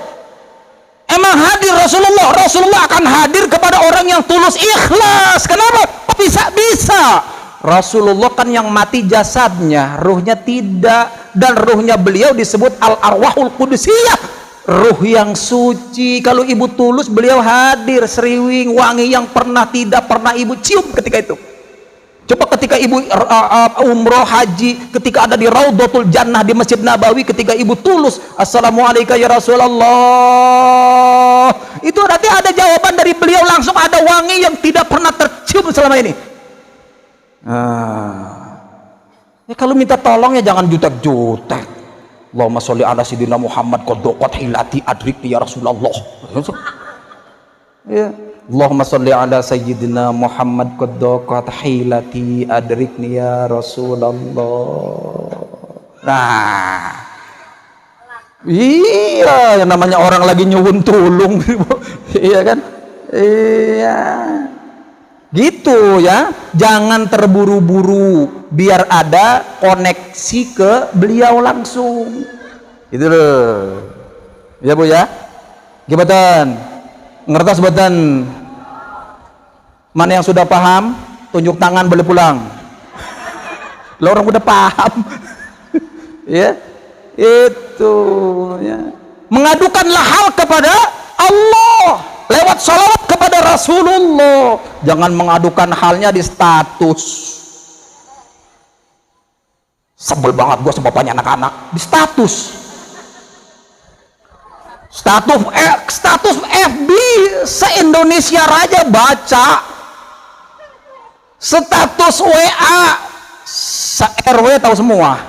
Emang hadir Rasulullah akan hadir kepada orang yang tulus ikhlas. Kenapa? Bisa Rasulullah kan yang mati jasadnya, ruhnya tidak, dan ruhnya beliau disebut al-arwahul qudusiyah, ruh yang suci. Kalau ibu tulus, beliau hadir, seriwing wangi yang tidak pernah ibu cium ketika itu. Coba ketika ibu umroh haji, ketika ada di Raudhatul Jannah di Masjid Nabawi, ketika ibu tulus assalamualaikum ya Rasulullah, itu nanti ada jawaban dari beliau, langsung ada wangi yang tidak pernah tercium selama ini. Ya kalau minta tolong ya jangan jutek-jutek. Allahumma sholli ala sayyidina Muhammad qad daqat hilati adrikni ya Rasulullah. Ya, Allahumma sholli ala sayyidina Muhammad qad daqat hilati adrikni ya Rasulullah. Nah, iya, yang namanya orang lagi nyuwun tulung. Iya kan? Iya. Gitu ya, jangan terburu-buru, biar ada koneksi ke beliau langsung. Gitu loh. Ya Bu ya. Gimana? Ngertos boten? Mana yang sudah paham? Tunjuk tangan, boleh pulang. Lo orang udah paham. Ya. Itu ya. Mengadukanlah hal kepada Allah lewat sholawat kepada Rasulullah. Jangan mengadukan halnya di status. Sebel banget gue sama banyak anak-anak di status. Status FB se-Indonesia Raja baca. Status WA se-RW tahu semua.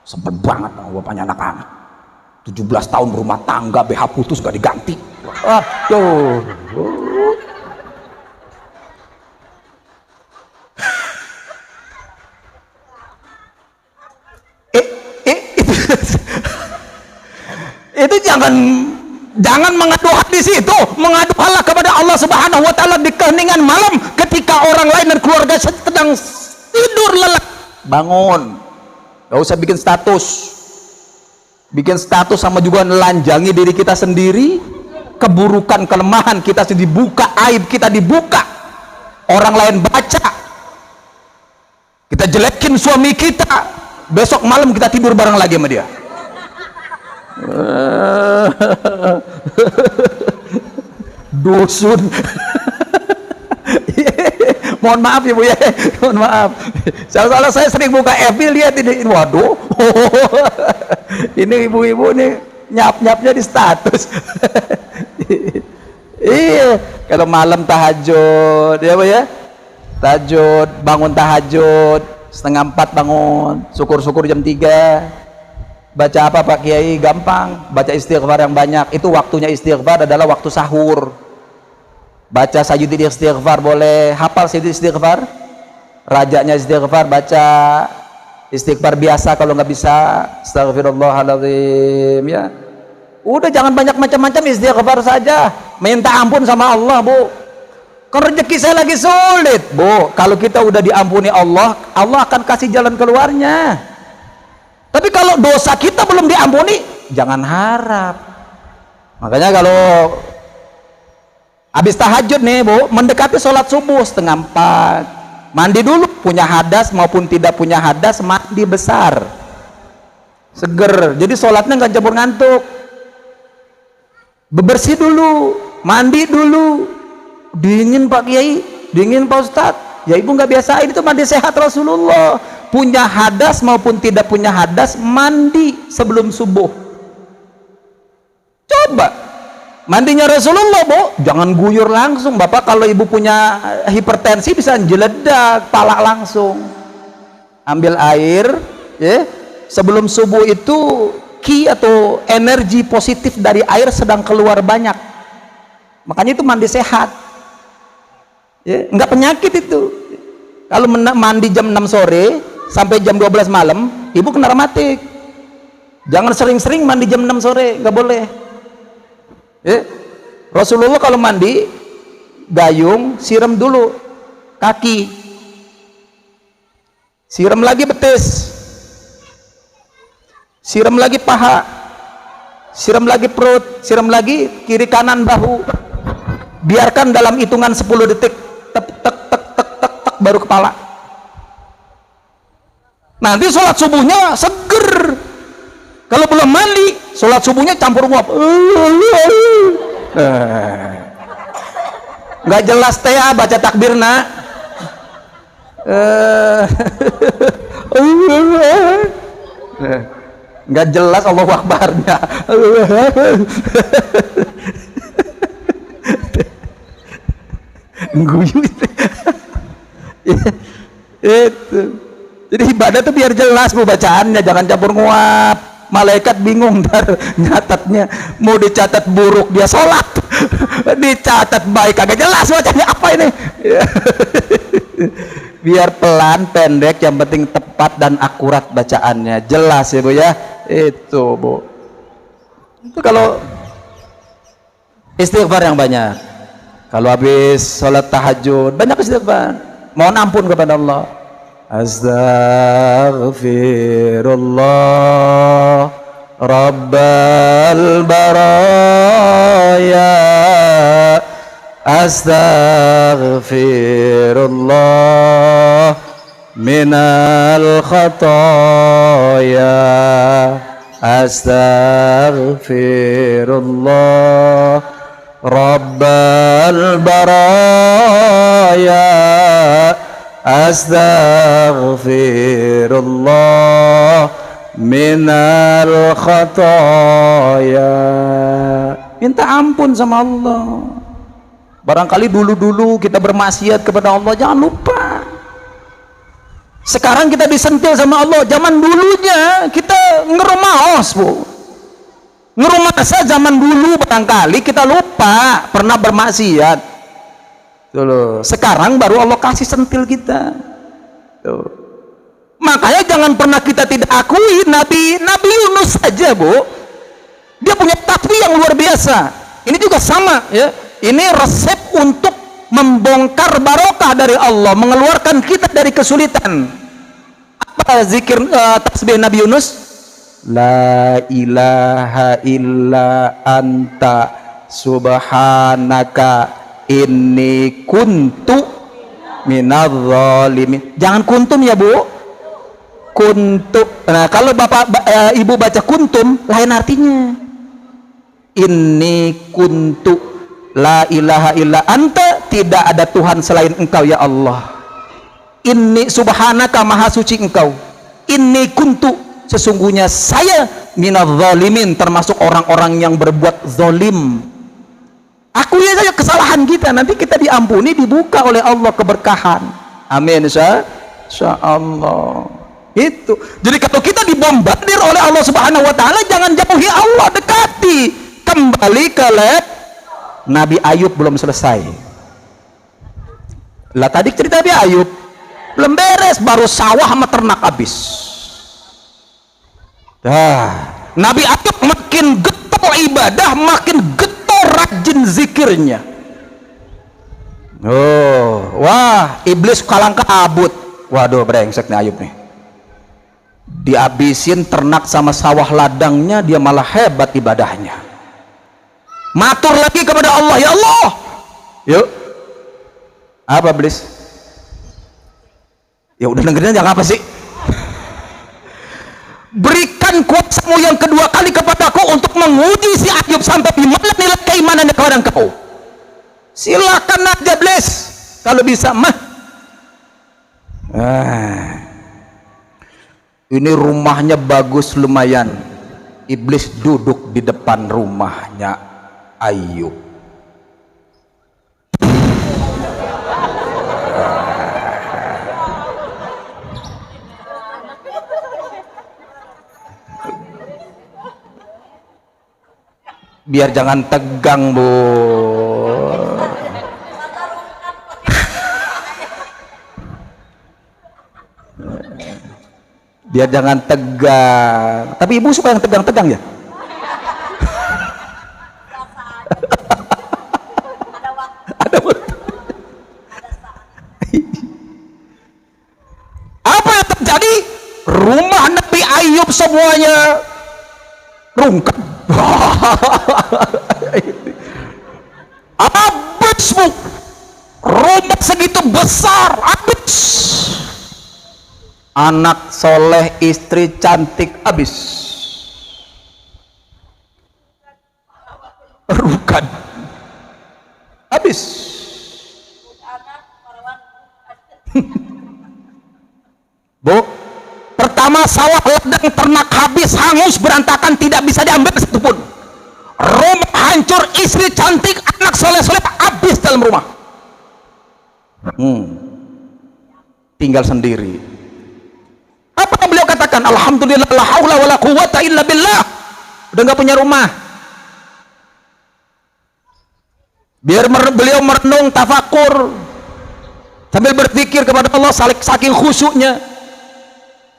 Sebel banget sama banyak anak-anak. 17 tahun berumah tangga, BH putus gak diganti. Aduh. Itu jangan mengadu di situ, mengadu Allah kepada Allah Subhanahu wa taala di keheningan malam ketika orang lain dan keluarga sedang tidur lelap. Bangun. Gak usah bikin status sama juga nelanjangi diri kita sendiri, keburukan kelemahan kita sendiri dibuka, aib kita dibuka, orang lain baca, kita jelekin suami kita, besok malam kita tidur bareng lagi sama dia. Dusun. Mohon maaf ya Bu ya, mohon maaf. Soalnya saya sering buka FB, lihat ini, waduh, ini ibu-ibu nih nyap-nyapnya di status. Iya, kalau malam tahajud, ya Bu ya, tahajud, bangun tahajud, 3:30 bangun, syukur-syukur jam 3. Baca apa Pak Kiai? Gampang, baca istighfar yang banyak. Itu waktunya istighfar adalah waktu sahur. Baca sayyidil istighfar boleh, hafal sayyidil istighfar, rajanya istighfar, baca istighfar biasa kalau nggak bisa, astagfirullahaladzim ya. Udah jangan banyak macam-macam, istighfar saja, minta ampun sama Allah Bu. Kan rezeki saya lagi sulit Bu, kalau kita udah diampuni Allah, Allah akan kasih jalan keluarnya. Tapi kalau dosa kita belum diampuni, jangan harap. Makanya kalau habis tahajud nih Bu, mendekati sholat subuh 3:30, mandi dulu, punya hadas maupun tidak punya hadas, mandi besar, seger, jadi sholatnya nggak campur ngantuk. Bebersih dulu, mandi dulu. Dingin Pak Kiai, dingin Pak Ustadz, ya Ibu nggak biasain, itu mandi sehat Rasulullah. Punya hadas maupun tidak punya hadas, mandi sebelum subuh. Coba mandinya Rasulullah Bu, jangan guyur langsung. Bapak kalau Ibu punya hipertensi bisa jeledak pala langsung. Ambil air ya, sebelum subuh itu ki atau energi positif dari air sedang keluar banyak, makanya itu mandi sehat ya, enggak penyakit itu. Kalau mandi jam 6 sore sampai jam 12 malam, Ibu kena rematik. Jangan sering-sering mandi jam 6 sore, nggak boleh. Rasulullah kalau mandi gayung, siram dulu kaki, siram lagi betis, siram lagi paha, siram lagi perut, siram lagi kiri kanan bahu. Biarkan dalam hitungan 10 detik, tek tek tek tek tek tek, baru kepala. Nanti sholat subuhnya seger. Kalau belum mandi, sholat subuhnya campur nguap. Nggak jelas teh baca takbir nak. Nggak jelas Allahu Akbarnya. Guyu itu. Jadi ibadah tuh biar jelas Bu bacaannya, jangan campur nguap. Malaikat bingung ntar nyatatnya, mau dicatat buruk dia sholat, dicatat baik kagak jelas bacanya apa ini. Biar pelan pendek, yang penting tepat dan akurat bacaannya, jelas ya Bu ya. Itu Bu, itu kalau istighfar yang banyak. Kalau habis sholat tahajud banyak istighfar, mohon ampun kepada Allah. Astaghfirullah Rabbal baraya, astaghfirullah minal khataya, astaghfirullah Rabbal baraya, astaghfirullah minal khataya. Minta ampun sama Allah. Barangkali dulu-dulu kita bermaksiat kepada Allah, jangan lupa. Sekarang kita disentil sama Allah, zaman dulunya kita ngerumaos Bu, ngerumasa zaman dulu barangkali kita lupa pernah bermaksiat. Tuh, sekarang baru Allah kasih sentil kita. Tuh. Makanya jangan pernah kita tidak akui Nabi Yunus saja Bu, dia punya takwi yang luar biasa. Ini juga sama ya, ini resep untuk membongkar barokah dari Allah, mengeluarkan kita dari kesulitan. Apa zikir tasbih Nabi Yunus? La ilaha illa anta subhanaka inni kuntu minadz zalimin. Jangan kuntum ya Bu, kuntum. Nah kalau ibu baca kuntum lain artinya. Inni kuntu la ilaha illa anta, tidak ada Tuhan selain engkau ya Allah. Inni subhanaka, maha suci engkau. Inni kuntu, sesungguhnya saya minadz zalimin, termasuk orang-orang yang berbuat zalim. Akui saja kesalahan kita, nanti kita diampuni, dibuka oleh Allah keberkahan. Amin insya Allah. Itu. Jadi kalau kita dibombardir oleh Allah Subhanahu wa taala, jangan jauhi Allah, dekati. Kembali ke Nabi Ayub belum selesai. Lah tadi cerita Nabi Ayub belum beres, baru sawah sama ternak habis. Nabi Ayub makin getol ibadah, makin getol rajin zikirnya. Wah, iblis kalang kabut. Waduh, brengsek nih Ayub nih. Dihabisin ternak sama sawah ladangnya, dia malah hebat ibadahnya. Matur lagi kepada Allah, ya Allah. Yuk. Apa iblis? Ya udah dengerin aja, apa sih? Berikan kuasamu yang kedua kali kepadaku untuk menguji si Ayub sampai di mana nilai keimanannya kepada engkau. Silakan aja iblis, kalau bisa mah. Ini rumahnya bagus lumayan. Iblis duduk di depan rumahnya Ayub. Biar jangan tegang Bu. Biar jangan tegang. Tapi ibu suka yang tegang-tegang ya? Ada waktu. Apa yang terjadi? Rumah Nabi Ayub semuanya rungkat. Habis Bu, rumah segitu besar habis. Anak soleh, istri cantik habis. Rungkat habis. Bu, pertama sawah ladang ternak habis, hangus, berantakan, tidak bisa diambil satupun. Rumah hancur, istri cantik, anak soleh-soleh habis dalam rumah. Tinggal sendiri. Apa yang beliau katakan? Alhamdulillah, la haula wala quwwata illa billah. Udah nggak punya rumah. Biar beliau merenung, tafakur, sambil berzikir kepada Allah saking khusyuknya.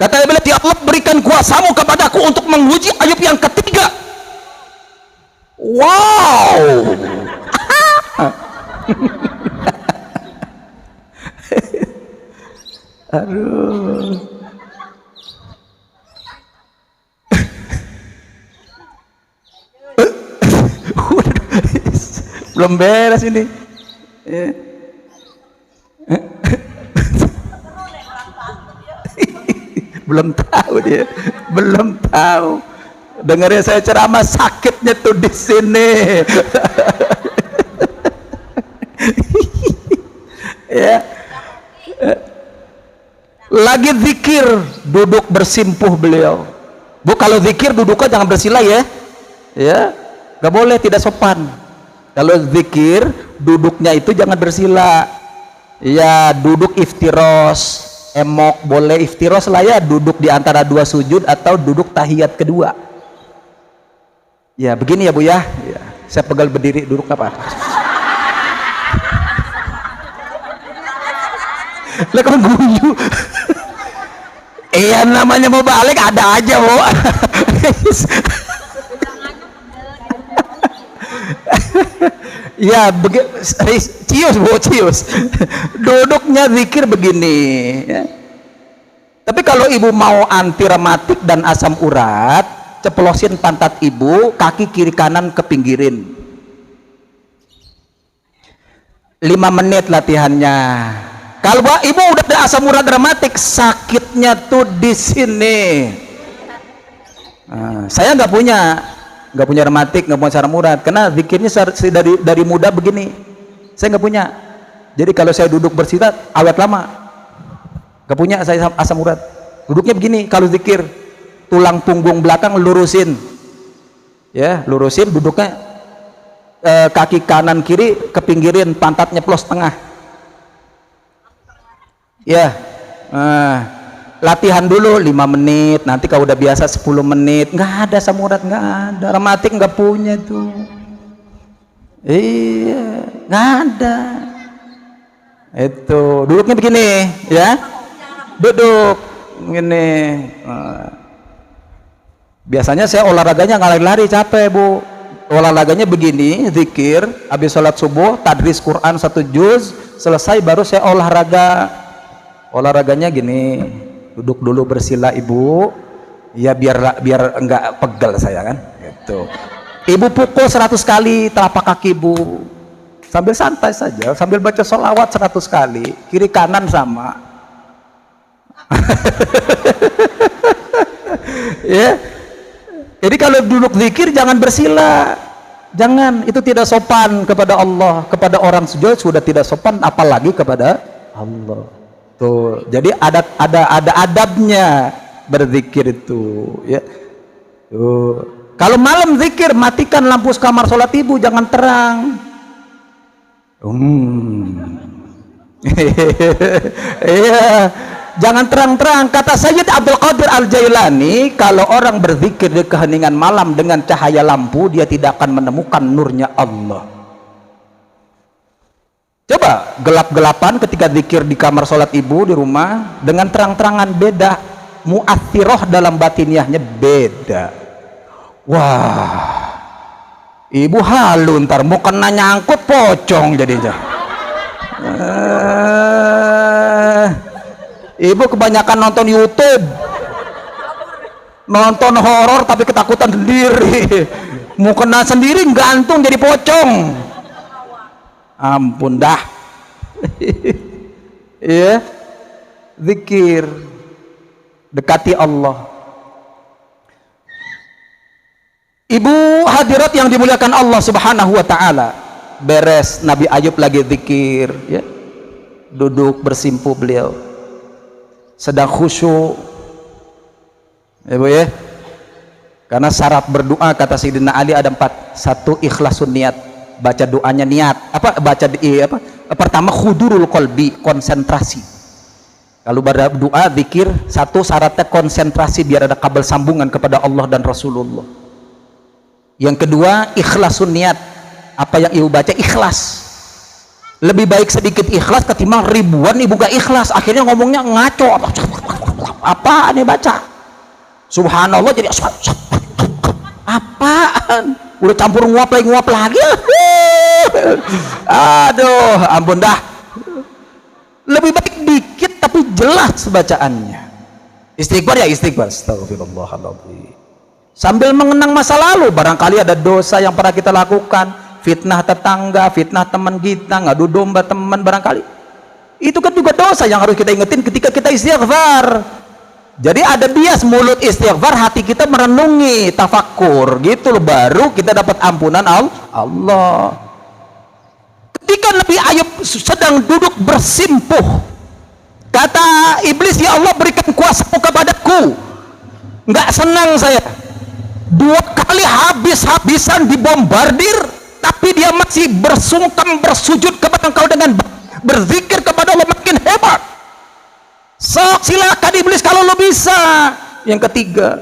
Kata beliau, ya Allah, berikan kuasamu kepadaku untuk menguji Ayub yang ketiga. Wow. Aduh. Belum beres ini. Belum tahu dia, belum tahu. Dengarnya saya ceramah, sakitnya tuh di sini. Ya. Lagi zikir, duduk bersimpuh beliau. Bu, kalau zikir duduknya jangan bersila ya. Ya, nggak boleh, tidak sopan. Kalau zikir duduknya itu jangan bersila. Ya, duduk iftiros, emok boleh iftiros lah ya, duduk di antara dua sujud atau duduk tahiyat kedua. Ya, begini ya Bu ya. Ya, saya pegal berdiri, duduk apa? Lah kan guyu. Iya, namanya mau balik ada aja Bu. Ya, cius Bu, cius. Duduknya zikir begini ya. Tapi kalau ibu mau anti rematik dan asam urat, ceplosin pantat ibu, kaki kiri kanan kepinggirin. 5 menit latihannya. Kalau ibu udah ada asam urat rematik, sakitnya tuh di sini. Nah, saya nggak punya rematik, nggak punya asam urat, karena zikirnya dari muda begini. Saya nggak punya. Jadi kalau saya duduk bersila awet lama. Gak punya saya asam urat. Duduknya begini kalau zikir, tulang punggung belakang lurusin, ya lurusin, duduknya kaki kanan kiri kepinggirin, pantatnya plus tengah, ya. Latihan dulu 5 menit, nanti kalau udah biasa 10 menit. Nggak ada asam urat, nggak ada. Rematik nggak punya tuh, iya, nggak ada. Itu duduknya begini, ya. Duduk gini. Biasanya saya olahraganya nggak lari-lari, capek bu. Olahraganya begini, zikir, habis sholat subuh tadris Quran 1 juz, selesai baru saya olahraganya gini. Duduk dulu bersila ibu, ya biar enggak pegel saya kan gitu. Ibu pukul 100 kali telapak kaki ibu, sambil santai saja, sambil baca sholawat 100 kali, kiri kanan sama. Ya, jadi kalau duduk zikir jangan bersila, jangan, itu tidak sopan kepada Allah, kepada orang sudah tidak sopan, apalagi kepada Allah. Tuh, jadi ada adabnya berzikir itu, ya. Tuh, kalau malam zikir matikan lampu kamar sholat ibu, jangan terang. Iya. Jangan terang-terang. Kata Sayyid Abdul Qadir Al-Jailani, kalau orang berzikir di keheningan malam dengan cahaya lampu, dia tidak akan menemukan nurnya Allah. Coba gelap-gelapan ketika zikir di kamar sholat ibu di rumah, dengan terang-terangan beda, mu'athiroh dalam batiniahnya beda. Wah, ibu halu, ntar mau kena nyangkut pocong jadinya. Ibu kebanyakan nonton YouTube, nonton horor tapi ketakutan sendiri, mau kena sendiri gantung jadi pocong. Ampun dah. Ya, zikir, dekati Allah. Ibu hadirat yang dimuliakan Allah Subhanahu wa taala, beres Nabi Ayub lagi zikir, ya, duduk bersimpu beliau, sedang khusyuk, ya bu ya, karena syarat berdoa kata Sayyidina Ali ada 4. 1, ikhlasun niat, baca doanya niat, pertama khudurul qalbi, konsentrasi. Kalau berdoa zikir, 1 syaratnya konsentrasi biar ada kabel sambungan kepada Allah dan Rasulullah. Yang kedua, ikhlasun niat, apa yang ibu baca ikhlas. Lebih baik sedikit ikhlas ketimbang ribuan ibu gak ikhlas, akhirnya ngomongnya ngaco. Apaan nih baca? Subhanallah jadi apaan? Udah campur nguap lagi. Aduh, ampun dah. Lebih baik dikit tapi jelas bacaannya. Istighfar ya istighfar, astagfirullahaladzim, sambil mengenang masa lalu, barangkali ada dosa yang pernah kita lakukan, fitnah tetangga, fitnah teman kita, ngadu domba teman, barangkali itu kan juga dosa yang harus kita ingetin ketika kita istighfar. Jadi ada bias mulut istighfar, hati kita merenungi, tafakkur gitu loh, baru kita dapat ampunan Allah. Ketika Nabi Ayub sedang duduk bersimpuh, kata iblis, ya Allah berikan kuasa kepadaku, nggak senang saya, 2 kali habis-habisan dibombardir, tapi dia masih bersungkem bersujud kepada engkau dengan berzikir kepada Allah, makin hebat. Sok silakan iblis kalau lo bisa. Yang ketiga,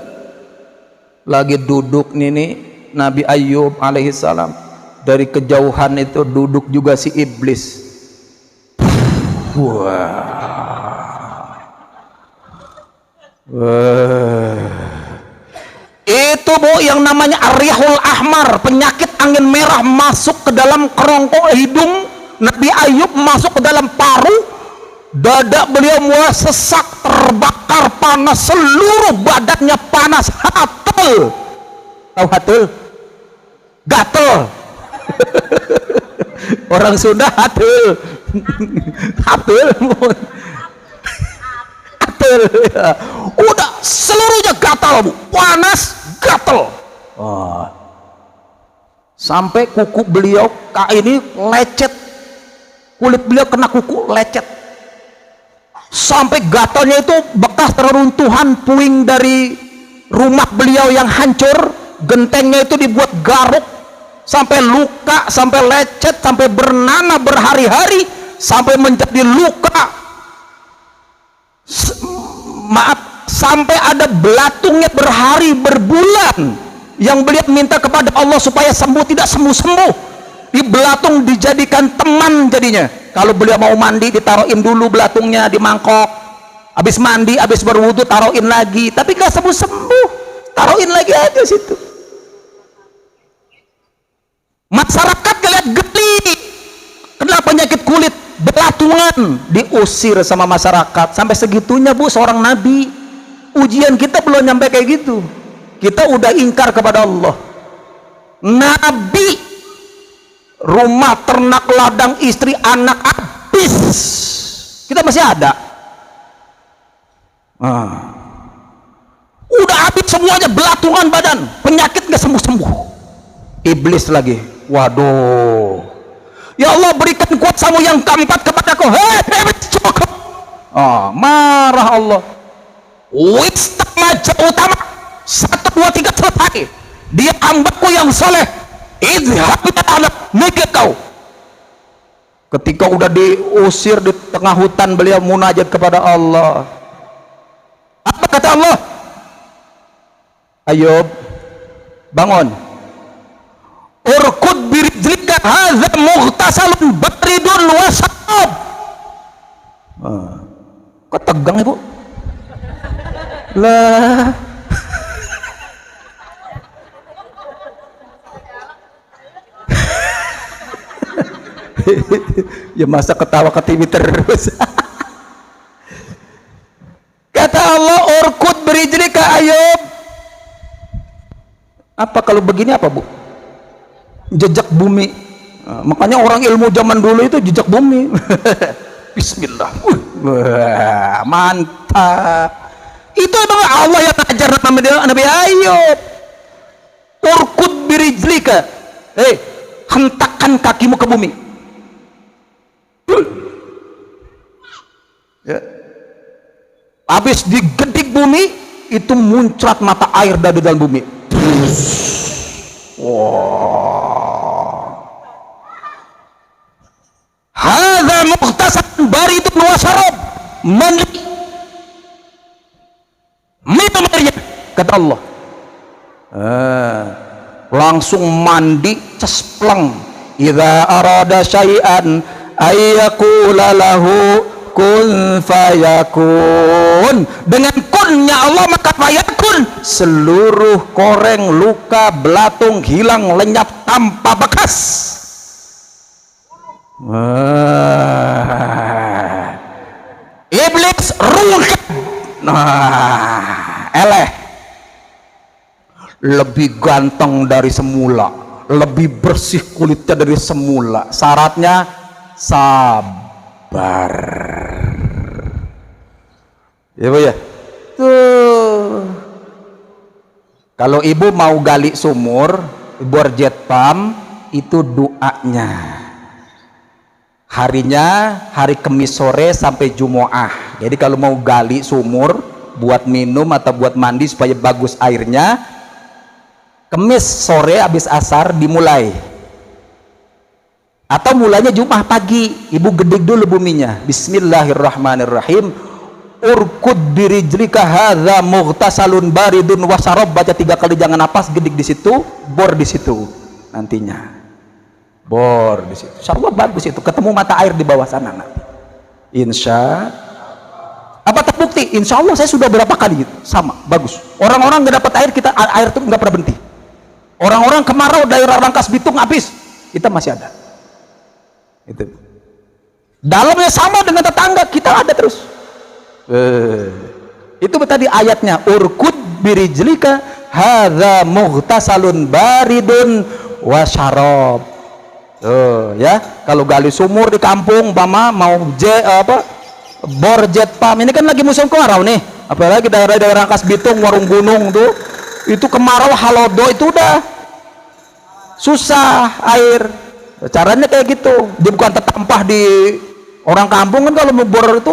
lagi duduk nih Nabi Ayub alaihissalam, dari kejauhan itu duduk juga si iblis. Itu bu yang namanya Ar-Rihul Ahmar, penyakit angin merah masuk ke dalam kerongkong hidung Nabi Ayub, masuk ke dalam paru, dada beliau mulai sesak, terbakar panas, seluruh badannya panas, hatel. Tahu hatel? Gatel. Orang Sunda hatel. Hatel. Hatel. Udah seluruhnya gatal, Bu. Panas, gatel. Oh. Sampai kuku beliau ini lecet. Kulit beliau kena kuku lecet. Sampai gatalnya itu bekas reruntuhan puing dari rumah beliau yang hancur, gentengnya itu dibuat garuk, sampai luka, sampai lecet, sampai bernanah berhari-hari, sampai menjadi luka. Maaf, sampai ada belatungnya berhari berbulan yang beliau minta kepada Allah supaya sembuh, tidak sembuh-sembuh. Di belatung dijadikan teman jadinya. Kalau beliau mau mandi ditaruhin dulu belatungnya di mangkok, habis mandi, habis berwudu taruhin lagi, tapi gak sembuh-sembuh, taruhin lagi aja situ. Masyarakat kalian geli kena penyakit kulit, belatungan, diusir sama masyarakat. Sampai segitunya, Bu, seorang nabi. Ujian kita belum nyampe kayak gitu, kita udah ingkar kepada Allah. Nabi, rumah, ternak, ladang, istri, anak habis, kita masih ada. Udah habis semuanya, belatungan badan, penyakit gak sembuh-sembuh. Iblis lagi, waduh, ya Allah berikan kuasamu yang keempat kepadaku. Hei, cukup. Marah Allah. Wistamaja utama 1, 2, 3 selesai. Dia hambaku yang soleh. Mikir kau. Ketika udah diusir di tengah hutan, beliau munajat kepada Allah. Apa kata Allah? Ayub, bangun. Urkud birijlika hadza mughtasalun baridun wa syarab. Kok tegang, Ibu? Lah. Ya masa ketawa ke TV terus. Kata Allah, urkud birijlika Ayub. Apa kalau begini apa, Bu? Jejak bumi. Makanya orang ilmu zaman dulu itu jejak bumi. Bismillah. Mantap. Itu emang Allah yang ngajar Nabi Ayub. Urkud birijlika. Hentakkan kakimu ke bumi. Ya. Habis digedik bumi, itu muncrat mata air dari dalam bumi. Wow. Hadza mughtasalun baridun wa syarab. Mandi, minum airnya, kata Allah. Langsung mandi, cespleng. Idza arada syai'an ayyakula lahu kun fayakun. Dengan kunnya Allah maka fayakun. Seluruh koreng, luka, belatung hilang lenyap tanpa bekas. Iblis rungkit. Eleh. Lebih ganteng dari semula, lebih bersih kulitnya dari semula. Syaratnya sabar. Ya, Bu, ya. Tuh. Kalau ibu mau gali sumur, ibu jet pump, itu doanya. Harinya hari Kamis sore sampai Jumoah. Jadi kalau mau gali sumur buat minum atau buat mandi supaya bagus airnya, Kamis sore habis asar dimulai. Atau mulainya Jumat pagi, ibu gedik dulu buminya. Bismillahirrahmanirrahim. Urkud birijlika hadza mughtasalun baridun wa syarab. Baca 3 kali, jangan napas, gedik di situ, bor di situ. Nantinya bor di situ. Insyaallah bagus itu, ketemu mata air di bawah sana nanti. Insya. Apa terbukti? Insya Allah saya sudah berapa kali gitu, sama bagus. Orang-orang nggak dapat air, kita air itu nggak pernah berhenti. Orang-orang kemarau daerah Rangkas Bitung habis, kita masih ada. Itu. dalamnya sama dengan tetangga kita ada terus. Itu tadi ayatnya, urkud birijlika hadza mughtasalun baridun wa syarab. Ya, kalau gali sumur di kampung umpama mau bor jet pump, ini kan lagi musim kemarau nih, apalagi daerah-daerah Kas Bitung, Warung Gunung tuh, itu kemarau halodo itu udah susah air. Caranya kayak gitu, dia bukan tetampah di orang kampung kan, kalau mau bor itu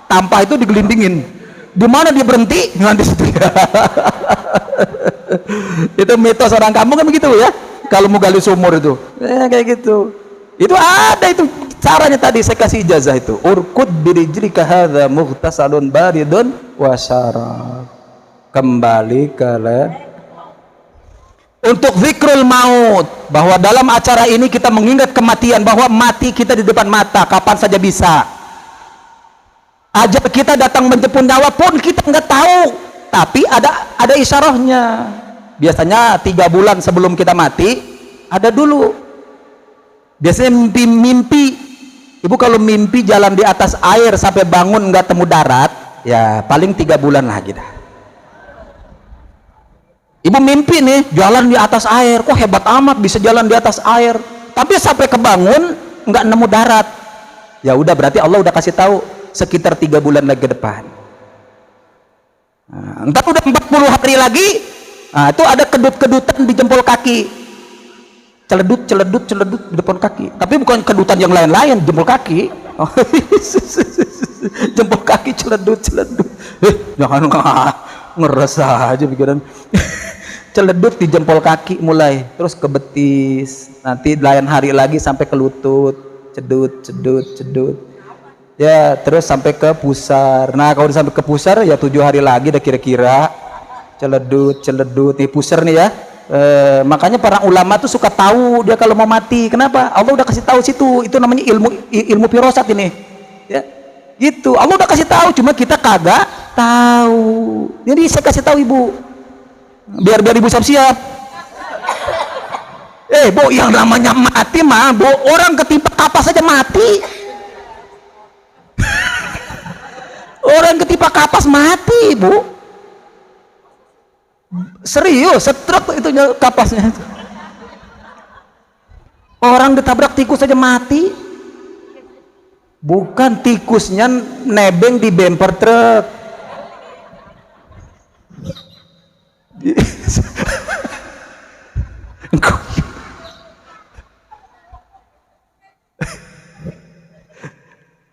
tampah itu digelindingin, di mana dia berhenti nggak di situ ya. Itu mitos orang kampung kan begitu ya, kalau mau gali sumur itu kayak gitu. Itu ada itu caranya, tadi saya kasih ijazah itu, urkud birijlika hadza mughtasalun baridun wa syarab. Kembali ke untuk zikrul maut, bahwa dalam acara ini kita mengingat kematian, bahwa mati kita di depan mata kapan saja bisa. Ajal kita datang menjemput nyawa pun kita nggak tahu, tapi ada isyarahnya. Biasanya 3 bulan sebelum kita mati ada dulu. Biasanya mimpi. Ibu kalau mimpi jalan di atas air sampai bangun nggak temu darat, ya paling 3 bulan lagi dah. Ibu mimpi nih jalan di atas air, kok hebat amat bisa jalan di atas air, tapi sampai kebangun nggak nemu darat, ya udah berarti Allah udah kasih tahu sekitar 3 bulan lagi ke depan. Nah, entar udah 40 hari lagi, nah, itu ada kedut-kedutan di jempol kaki, celedut di depan kaki, tapi bukan kedutan yang lain-lain, jempol kaki. Jempol kaki celedut. Jangan ngerasa aja pikiran. Celedut di jempol kaki mulai, terus ke betis, nanti lain hari lagi sampai ke lutut, cedut. Ya, terus sampai ke pusar. Nah, kalau udah sampai ke pusar ya 7 hari lagi dah kira-kira. Celedut nih pusar nih ya. Makanya para ulama tuh suka tahu dia kalau mau mati. Kenapa? Allah udah kasih tahu situ. Itu namanya ilmu firasat ini. Ya. Gitu. Allah udah kasih tahu, cuma kita kagak tahu. Jadi saya kasih tahu Ibu. Biar Ibu siap-siap. Bu, yang namanya mati mah, Bu, orang ketimpa kapas saja mati. Orang ketimpa kapas mati, Bu. Serius, stroke itu kapasnya. Orang ditabrak tikus saja mati. Bukan tikusnya nebeng di bumper truk.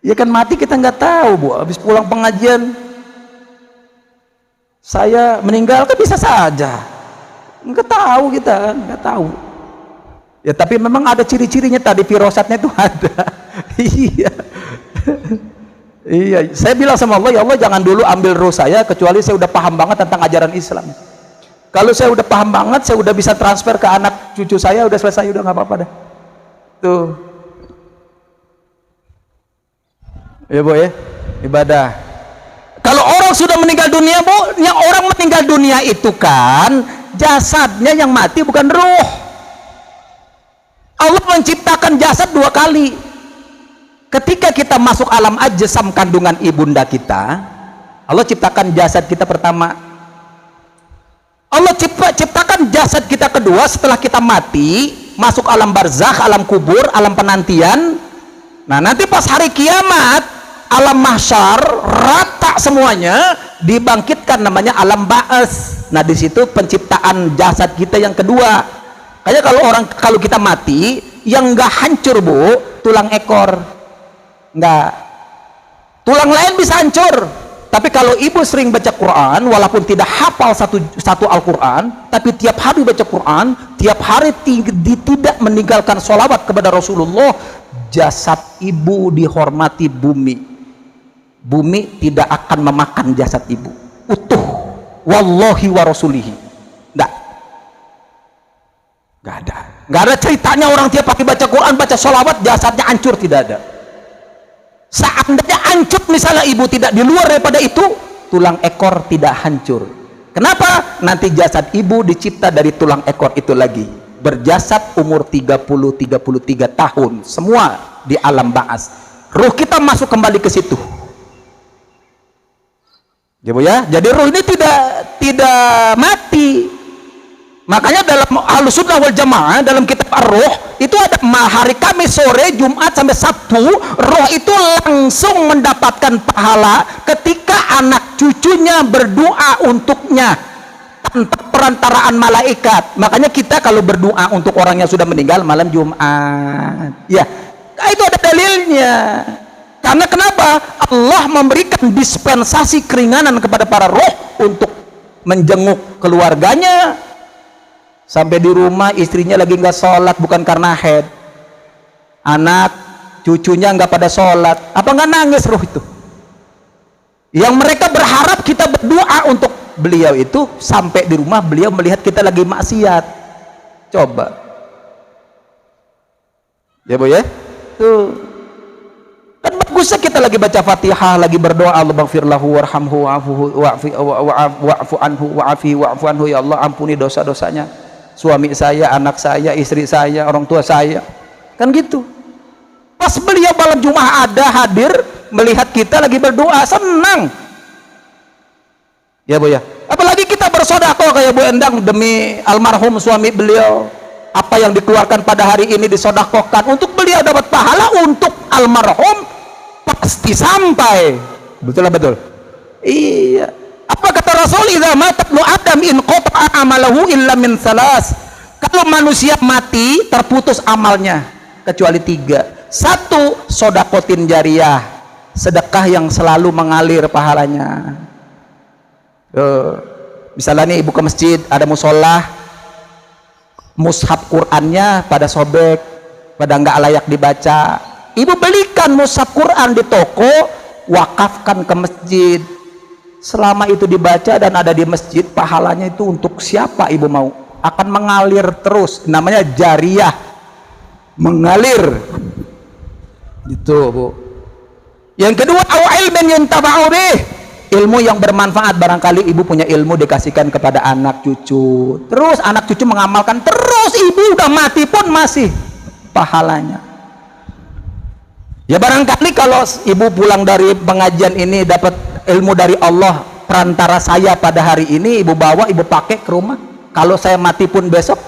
Ya kan mati kita nggak tahu, Bu. Habis pulang pengajian saya meninggal kan bisa saja, nggak tahu kita kan, nggak tahu. Ya tapi memang ada ciri-cirinya tadi, firasatnya itu ada. Iya, saya bilang sama Allah, ya Allah jangan dulu ambil roh saya kecuali saya udah paham banget tentang ajaran Islam. Kalau saya udah paham banget, saya udah bisa transfer ke anak cucu saya, udah selesai, udah nggak apa-apa dah. Tuh, ya Bu ya, ibadah. Kalau orang sudah meninggal dunia, Bu, yang orang meninggal dunia itu kan jasadnya yang mati, bukan ruh. Allah menciptakan jasad 2 kali. Ketika kita masuk alam ajsam kandungan ibunda kita, Allah ciptakan jasad kita pertama. Allah ciptakan jasad kita kedua setelah kita mati, masuk alam barzakh, alam kubur, alam penantian. Nah, nanti pas hari kiamat, alam mahsyar rata semuanya, dibangkitkan namanya alam ba'as. Nah, di situ penciptaan jasad kita yang kedua. Kayak kalau kita mati, yang enggak hancur, Bu, tulang ekor. Enggak. Tulang lain bisa hancur. Tapi kalau Ibu sering baca Quran, walaupun tidak hafal satu Al-Quran, tapi tiap hari baca Quran, tiap hari tidak meninggalkan sholawat kepada Rasulullah, jasad Ibu dihormati bumi. Bumi tidak akan memakan jasad Ibu utuh, wallahi wa rasulihi. Nggak ada ceritanya orang tiap pagi baca Quran, baca sholawat, jasadnya hancur, tidak ada. Seandainya hancur misalnya Ibu tidak di luar daripada itu, tulang ekor tidak hancur. Kenapa? Nanti jasad Ibu dicipta dari tulang ekor itu lagi, berjasad umur 30-33 tahun semua. di alam ba'as. Ruh kita masuk kembali ke situ. Ya, Bu ya. Jadi ruh ini tidak mati. Makanya dalam Ahlussunnah wal Jamaah dalam kitab Ar-Ruh itu ada hari Kamis sore, Jumat sampai Sabtu, roh itu langsung mendapatkan pahala ketika anak cucunya berdoa untuknya tanpa perantaraan malaikat. Makanya kita kalau berdoa untuk orang yang sudah meninggal malam Jumat, ya, itu ada dalilnya. Karena kenapa? Allah memberikan dispensasi keringanan kepada para roh untuk menjenguk keluarganya. Sampai di rumah istrinya lagi nggak sholat, bukan karena haid, anak cucunya nggak pada sholat, apa nggak nangis roh itu? Yang mereka berharap kita berdoa untuk beliau itu, sampai di rumah beliau melihat kita lagi maksiat. Coba ya, Bu ya, tuh kan bagusnya kita lagi baca Fatihah, lagi berdoa, Allahumma lahu warhamhu wa'fu anhu, ya Allah ampuni dosa-dosanya suami saya, anak saya, istri saya, orang tua saya, kan gitu. Pas beliau malam Jumat ada hadir melihat kita lagi berdoa, senang ya, Bu ya. Apalagi kita bersedekah kayak Bu Endang demi almarhum suami beliau, apa yang dikeluarkan pada hari ini disedekahkan untuk beliau dapat pahala, untuk almarhum pasti sampai. Betul lah, betul. Iya. Apa kata Rasul? Idza mata ibnu Adam in qata'a amalahu illa min salas. Kalau manusia mati terputus amalnya kecuali 3. 1, sodakotin jariyah, sedekah yang selalu mengalir pahalanya. Misalnya nih ibu ke masjid, ada musola, mushaf Qur'annya pada sobek, pada nggak layak dibaca, ibu belikan mushaf Qur'an di toko, wakafkan ke masjid. Selama itu dibaca dan ada di masjid, pahalanya itu untuk siapa ibu mau, akan mengalir terus, namanya jariyah, mengalir gitu, Bu. Yang kedua, au ilmin yuntafa'u bih, ilmu yang bermanfaat. Barangkali ibu punya ilmu dikasihkan kepada anak cucu, terus anak cucu mengamalkan terus, ibu udah mati pun masih pahalanya. Ya barangkali kalau ibu pulang dari pengajian ini dapat ilmu dari Allah, perantara saya pada hari ini ibu bawa, ibu pakai ke rumah, kalau saya mati pun besok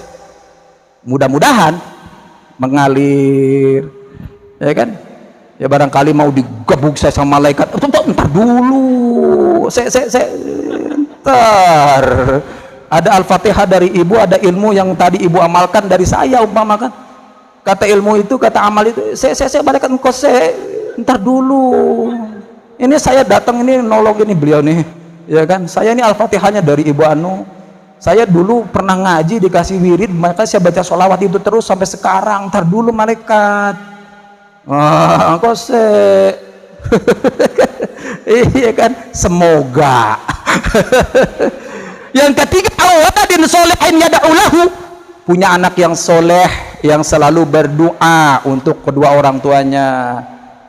mudah-mudahan mengalir, ya kan? Ya barangkali mau digebuk saya sama malaikat, entar dulu, entar ada Al-Fatihah dari ibu, ada ilmu yang tadi ibu amalkan dari saya umpamakan, kata ilmu itu, kata amal itu, saya malaikat engkau, entar dulu, ini saya datang ini nolong ini beliau nih, ya kan, saya ini Al-Fatihahnya dari ibu anu, saya dulu pernah ngaji dikasih wirid, maka saya baca sholawat itu terus sampai sekarang, ntar dulu malaikat, engkau iya kan, semoga. Yang ketiga, awaladin solehin yada'ulahu, punya anak yang soleh yang selalu berdoa untuk kedua orang tuanya.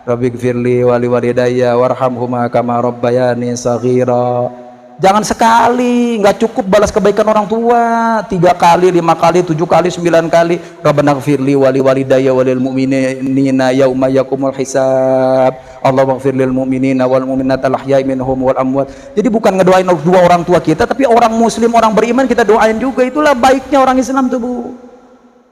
Rabbighfirli wali walidayya warhamhuma kama rabbayani shaghira. Jangan sekali, nggak cukup balas kebaikan orang tua 3 kali, 5 kali, 7 kali, 9 kali. Rabbanaghfirli wali walidayya walil mu'minina yauma yaqumul hisab. Allahummaghfirlil mu'minina wal mu'minatil ahya'i minhum wal amwat. Jadi bukan ngedoain dua orang tua kita, tapi orang muslim, orang beriman kita doain juga. Itulah baiknya orang Islam tuh, Bu.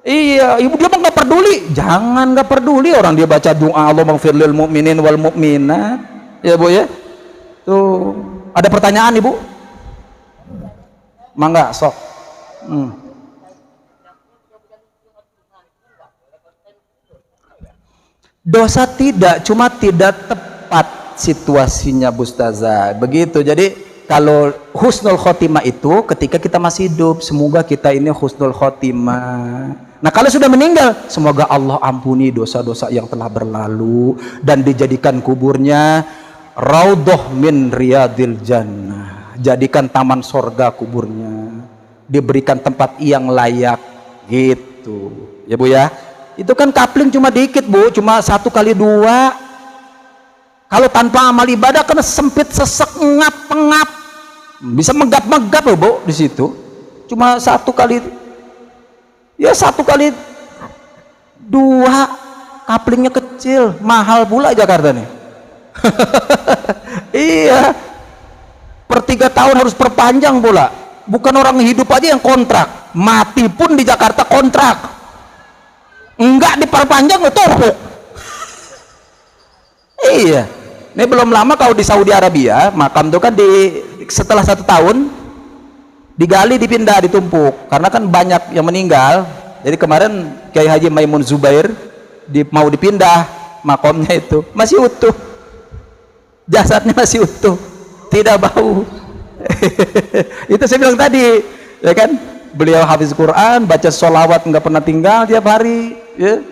Iya, ibu dia mah nggak peduli, jangan nggak peduli orang dia baca doa Allahummaghfirlil mu'minin wal mu'minat, ya Bu ya. Tuh, ada pertanyaan ibu? Mangga, sok. Dosa tidak, cuma tidak tepat situasinya, Bu Ustazah. Begitu. Jadi kalau husnul khotimah itu ketika kita masih hidup, semoga kita ini husnul khotimah. Nah kalau sudah meninggal, semoga Allah ampuni dosa-dosa yang telah berlalu dan dijadikan kuburnya raudhah min riyadil jannah, jadikan taman sorga kuburnya, diberikan tempat yang layak gitu ya Bu ya. Itu kan kapling cuma dikit Bu, cuma 1 kali 2. Kalau tanpa amal ibadah kan sempit, sesek, ngap-ngap, bisa megap-megap loh Bu di situ. Cuma 1 kali, ya 1 kali 2 kaplingnya kecil, mahal pula Jakarta nih. Iya, per 3 tahun harus perpanjang pula. Bukan orang hidup aja yang kontrak, mati pun di Jakarta kontrak, enggak diperpanjang tumpuk. Iya, ini belum lama kalau di Saudi Arabia makam tuh kan setelah 1 tahun digali, dipindah, ditumpuk karena kan banyak yang meninggal. Jadi kemarin Kiai Haji Maimun Zubair mau dipindah makamnya, itu masih utuh, jasadnya masih utuh, tidak bau. Itu saya bilang tadi, ya kan, beliau hafiz Quran, baca sholawat nggak pernah tinggal tiap hari, ya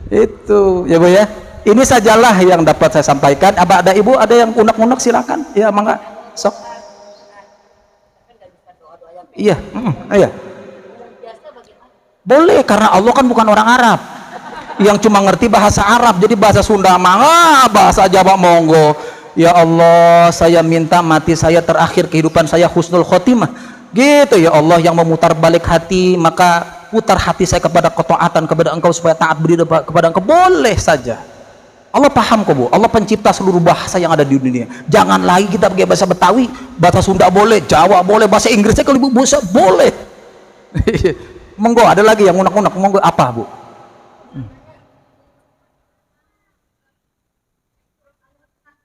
itu ya Bu ya. Ini sajalah yang dapat saya sampaikan. Apa ada Ibu ada yang unek-unek, silakan ya, mangga sok. Iya, iya boleh, karena Allah kan bukan orang Arab yang cuma ngerti bahasa Arab, jadi bahasa Sunda mangga, bahasa Jawa monggo. Ya Allah, saya minta mati saya terakhir kehidupan saya husnul khotimah gitu ya Allah, yang memutar balik hati, maka putar hati saya kepada ketaatan kepada Engkau supaya taat budi kepada Engkau. Boleh saja, Allah paham kok Bu, Allah pencipta seluruh bahasa yang ada di dunia. Jangan lagi kita pakai bahasa Betawi, bahasa Sunda boleh, Jawa boleh, bahasa Inggrisnya kalau Ibu bisa boleh. Monggo, ada lagi yang unek-unek, monggo. Apa Bu?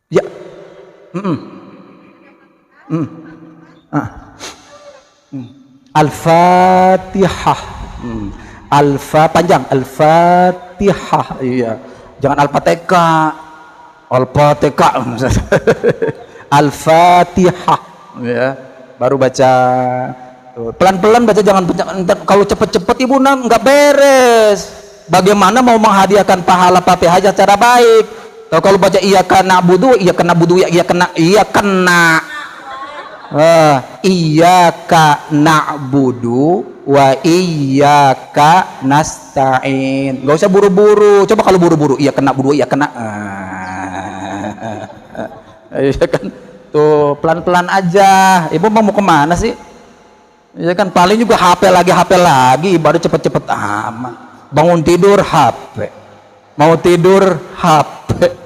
Ya. Al-Fatihah. Alfa panjang, Al-Fatihah. Iya. Jangan Al-Fatihah. Al-Fatihah. Al-Fatihah. Ya. Baru baca pelan-pelan baca, jangan kalau cepet-cepet Ibu nggak beres. Bagaimana mau menghadiahkan pahala Fatihah secara baik? Kalau baca iya kena budu, iya kena budu, iya kena budu wa iyyaka nasta'in. Gak usah buru-buru. Coba kalau buru-buru, iya kena budu, iya kena. Iya kan, tuh pelan-pelan aja. Ibu mau kemana sih? Ya kan, paling juga HP lagi, baru cepet-cepet amat. Bangun tidur HP, mau tidur HP.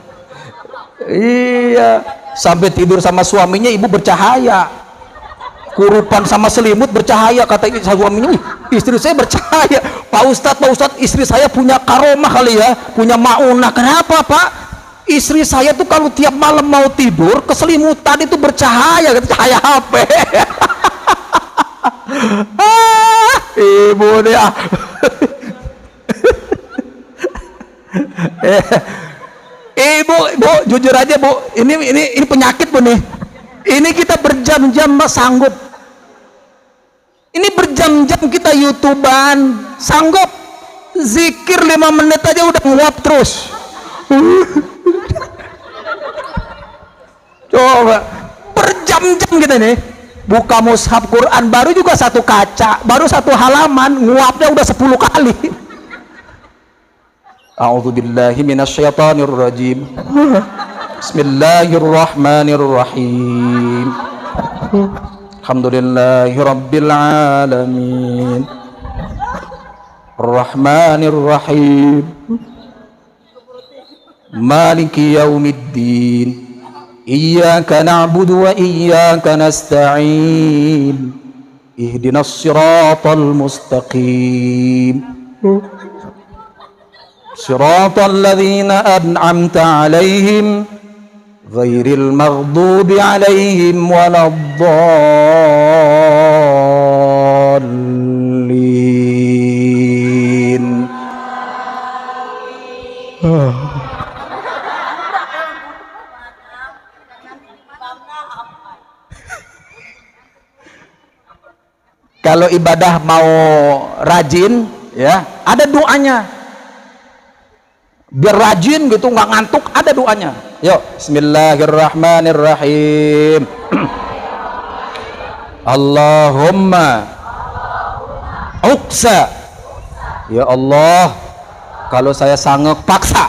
Iya, sampai tidur sama suaminya Ibu bercahaya, kurupan sama selimut bercahaya, kata suaminya, istri saya bercahaya. Pak Ustadz, istri saya punya karomah kali ya, punya maunah. Kenapa Pak? Istri saya tuh kalau tiap malam mau tidur keselimutan itu bercahaya, cahaya HP. Ibu dia. Ibu, jujur aja Bu, ini penyakit Bu nih. Ini kita berjam-jam sanggup. Ini berjam-jam kita YouTubean, sanggup zikir 5 menit aja udah nguap terus. Coba berjam-jam kita nih, buka mushaf Quran baru juga 1 kaca, baru 1 halaman, nguapnya udah 10 kali. A'udzubillahi minasyaitonirrajim. Bismillahirrahmanirrahim. Alhamdulillahi rabbil alamin. Arrahmanirrahim. Maliki yaumiddin. Iyyaka na'budu wa iyyaka nasta'in. Ihdinas siratal mustaqim. Siratal ladzina an'amta 'alaihim ghairil maghdubi 'alaihim waladdallin. Kalau ibadah mau rajin ya, ada doanya. Biar rajin gitu, nggak ngantuk, ada doanya. Yuk, bismillahirrahmanirrahim. Allahumma uksa. Ya Allah, kalau saya sanggup paksa.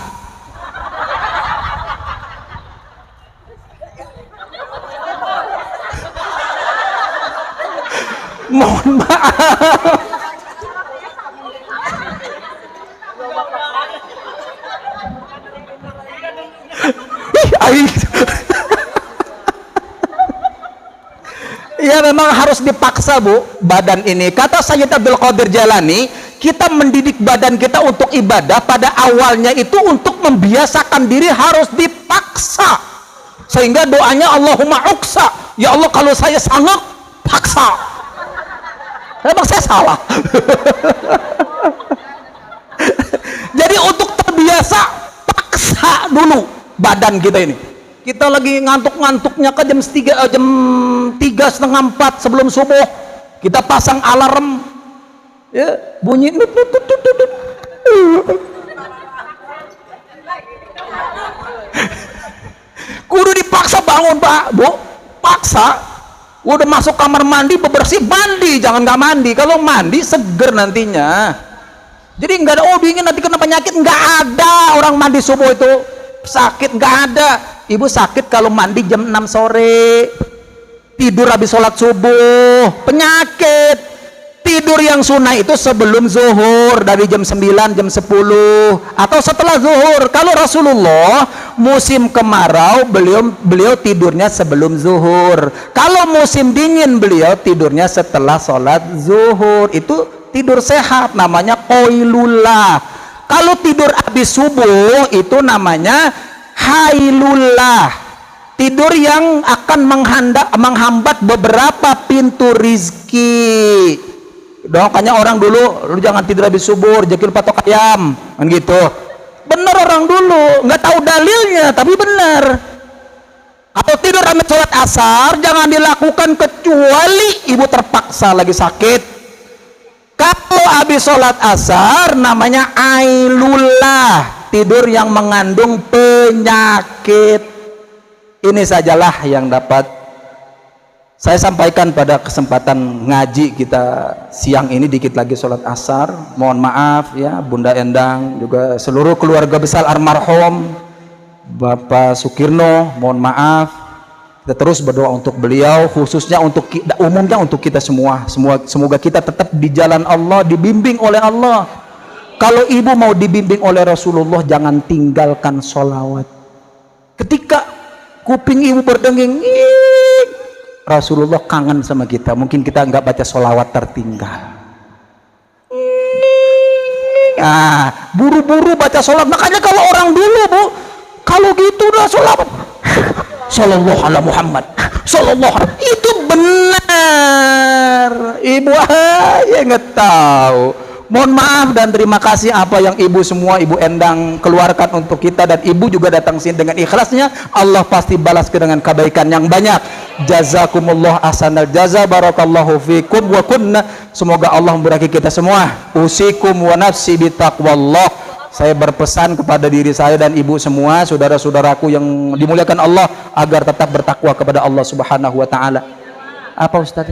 Mohon maaf. Ya memang harus dipaksa Bu, badan ini. Kata Sayyid Abdul Qadir Jalani, kita mendidik badan kita untuk ibadah pada awalnya itu untuk membiasakan diri harus dipaksa. Sehingga doanya Allahumma uksa. Ya Allah kalau saya sanggup, paksa. Emang saya salah. Jadi untuk terbiasa, paksa dulu badan kita ini. Kita lagi ngantuk-ngantuknya ke jam 3:30, 4 sebelum subuh kita pasang alarm ya, bunyi kudu dipaksa bangun Pak Bu, paksa. Udah masuk kamar mandi bebersih, mandi, jangan nggak mandi. Kalau mandi seger nantinya. Jadi nggak ada oh dingin nanti kena penyakit, nggak ada. Orang mandi subuh itu sakit, nggak ada. Ibu sakit kalau mandi jam 6 sore, tidur habis sholat subuh, penyakit. Tidur yang sunnah itu sebelum zuhur, dari jam 9, jam 10 atau setelah zuhur. Kalau Rasulullah musim kemarau beliau tidurnya sebelum zuhur. Kalau musim dingin beliau tidurnya setelah sholat zuhur. Itu tidur sehat, namanya qailullah. Kalau tidur habis subuh itu namanya hailullah, tidur yang akan menghambat beberapa pintu rizki. Makanya orang dulu, lu jangan tidur habis subuh, rezeki patok ayam, kan gitu. Bener orang dulu, nggak tahu dalilnya, tapi bener. Kalau tidur habis sholat asar, jangan dilakukan kecuali ibu terpaksa lagi sakit. Kalau habis sholat asar, namanya ailullah, tidur yang mengandung penyakit. Ini sajalah yang dapat saya sampaikan pada kesempatan ngaji kita siang ini. Dikit lagi sholat asar, mohon maaf ya Bunda Endang, juga seluruh keluarga besar almarhum Bapak Sukirno, mohon maaf. Kita terus berdoa untuk beliau, khususnya untuk umumnya untuk kita semua. Semoga kita tetap di jalan Allah, dibimbing oleh Allah. Kalau ibu mau dibimbing oleh Rasulullah, jangan tinggalkan sholawat. Ketika kuping ibu berdenging, Rasulullah kangen sama kita. Mungkin kita nggak baca sholawat, tertinggal. Buru-buru baca sholawat. Makanya kalau orang dulu Bu, kalau gitu udah sholawat, Sallallahu ala Muhammad, Sallallahu ala, itu benar. Ibu aja nggak tahu. Mohon maaf dan terima kasih apa yang ibu semua, Ibu Endang keluarkan untuk kita, dan ibu juga datang sini dengan ikhlasnya. Allah pasti balas dengan kebaikan yang banyak. Jazakumullah ahsanal jaza, barakallahu fikum wa kunna. Semoga Allah memberkahi kita semua. Usikum wa nafsi bitaqwallah. Saya berpesan kepada diri saya dan ibu semua, saudara-saudaraku yang dimuliakan Allah, agar tetap bertakwa kepada Allah Subhanahu wa taala. Apa Ustaz?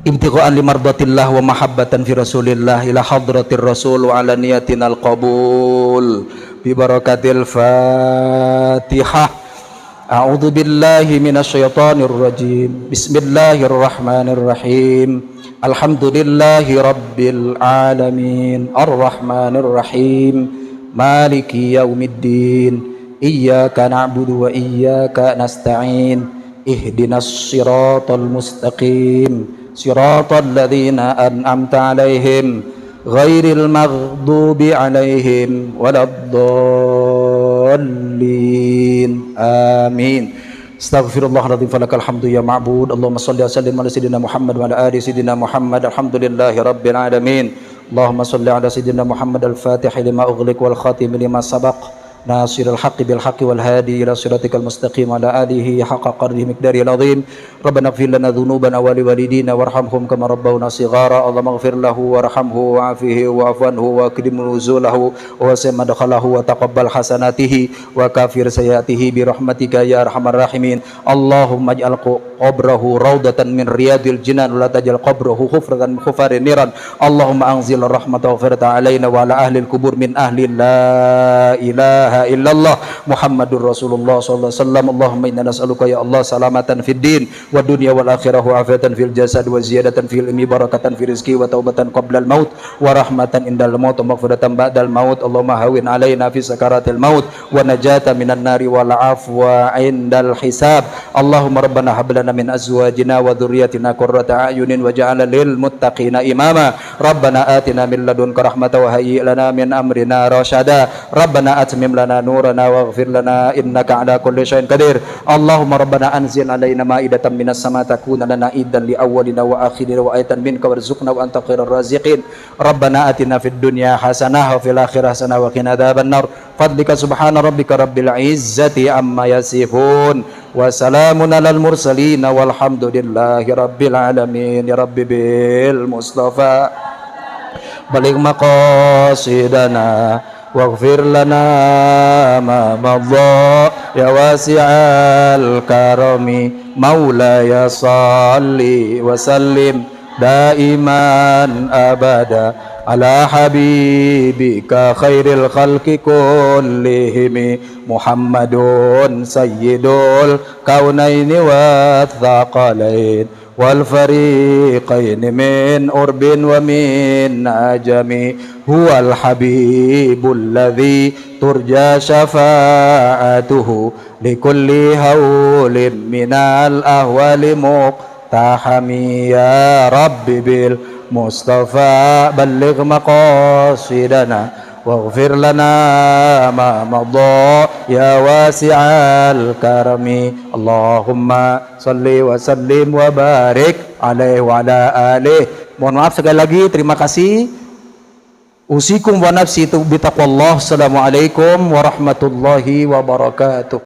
Ibtigha'an limardatillah wa mahabbatan fi rasulillah ila hadratir rasul wa ala niyatinal qabul bi barakatil fatihah. A'udzu billahi minasyaitonir rajim. Bismillahirrahmanirrahim. Alhamdulillahi rabbil alamin arrahmanir rahim maliki yaumiddin iyyaka na'budu wa iyyaka nasta'in ihdinas siratal mustaqim siratal ladzina an'amta 'alaihim ghairil maghdubi 'alaihim waladdallin. Amin. Astaghfirullahaladzim, falakal hamdu ya ma'bud. Allahumma salli wa sallim ala sayyidina Muhammad wa ala ali sayyidina Muhammad. Alhamdulillahi rabbil alamin. Allahumma salli ala sayyidina Muhammad al-fatih lima ughliq wal khatim lima sabaq nasiril haqqi bil haqqi wal hadi ila siratikal mustaqim ala alihi haqqa qadrihi miqdaril azim. Rabbana ighfir lana dhunubana wa liwalidina warhamhum kama rabbawna shighara. Allahumma ighfir lahu warhamhu wa'afihi wa'fu anhu wa akrim nuzulahu wa wasi' madkhalahu wa taqabbal hasanatihi wa kafir sayyiatihi bi rahmatika ya arhamar rahimin. Allahumma ij'al qabrahu raudatan min riyadil jinan wa la taj'al qabrahu khufratan min khufarin niran. Allahumma anzil rahmatahu wa firta alaina wa ala ahli al-qubur min ahli la ilaha ilaha illallah Muhammadur Rasulullah sallallahu alaihi wasallam. Allahumma inna nas'aluka ya Allah salamatan fid din wa dunya wal akhirah wa afiatan fil jasad wa ziyadatan fil ilmi barakatan fil rizqi wa taubatan qabla al maut wa rahmatan indal maut wa maghfiratan ba'dal maut. Allahumma hawin alaina fi sakaratil maut wa najata minan nari wal afwa indal hisab. Allahumma rabbana hab lana min azwajina wa dhurriyyatina qurrata a'yunin waj'alna lil muttaqina imama. Rabbana atina min ladunka rahmatan wa hayyi' lana min amrina rasyada. Rabbana atmim lana nurana waghfir lana innaka ala kulli syai'in qadir. Allahumma rabbana anzil alaina ma'idatan minas sama takuna lana idan li awwalina wa akhirina wa ayatan minka warzuqna wa anta khairar raziqin. Rabbana atina fid dunya hasanah wa fil akhirati hasanah wa qina adzabannar. Fadlika subhana rabbika rabbil izzati amma yasifun wa salamun alal mursalin walhamdulillahi rabbil alamin. Ya rabbi bil mustafa baligh maqasidana waghfir lana ma madha ya wasi'al karami maulaya salli wa sallim daiman abada ala habibika khairil khalqi kullihim Muhammadun sayyidul kaunaini wa thaqalain wal fariqain min urbin wa min ajami huwal habibul ladzi turja syafa'atuhu likulli haulin minal ahwali muqtahami. Ya rabbi bil mustafa balligh maqasidana waghfir lana ma madha ya wasi'al karami. Allahumma salli wa sallim wa barik alaihi wa ala alihi. Mohon maaf sekali lagi, terima kasih. Usikum wa nafsi bi taqwallah. Assalamualaikum warahmatullahi wabarakatuh.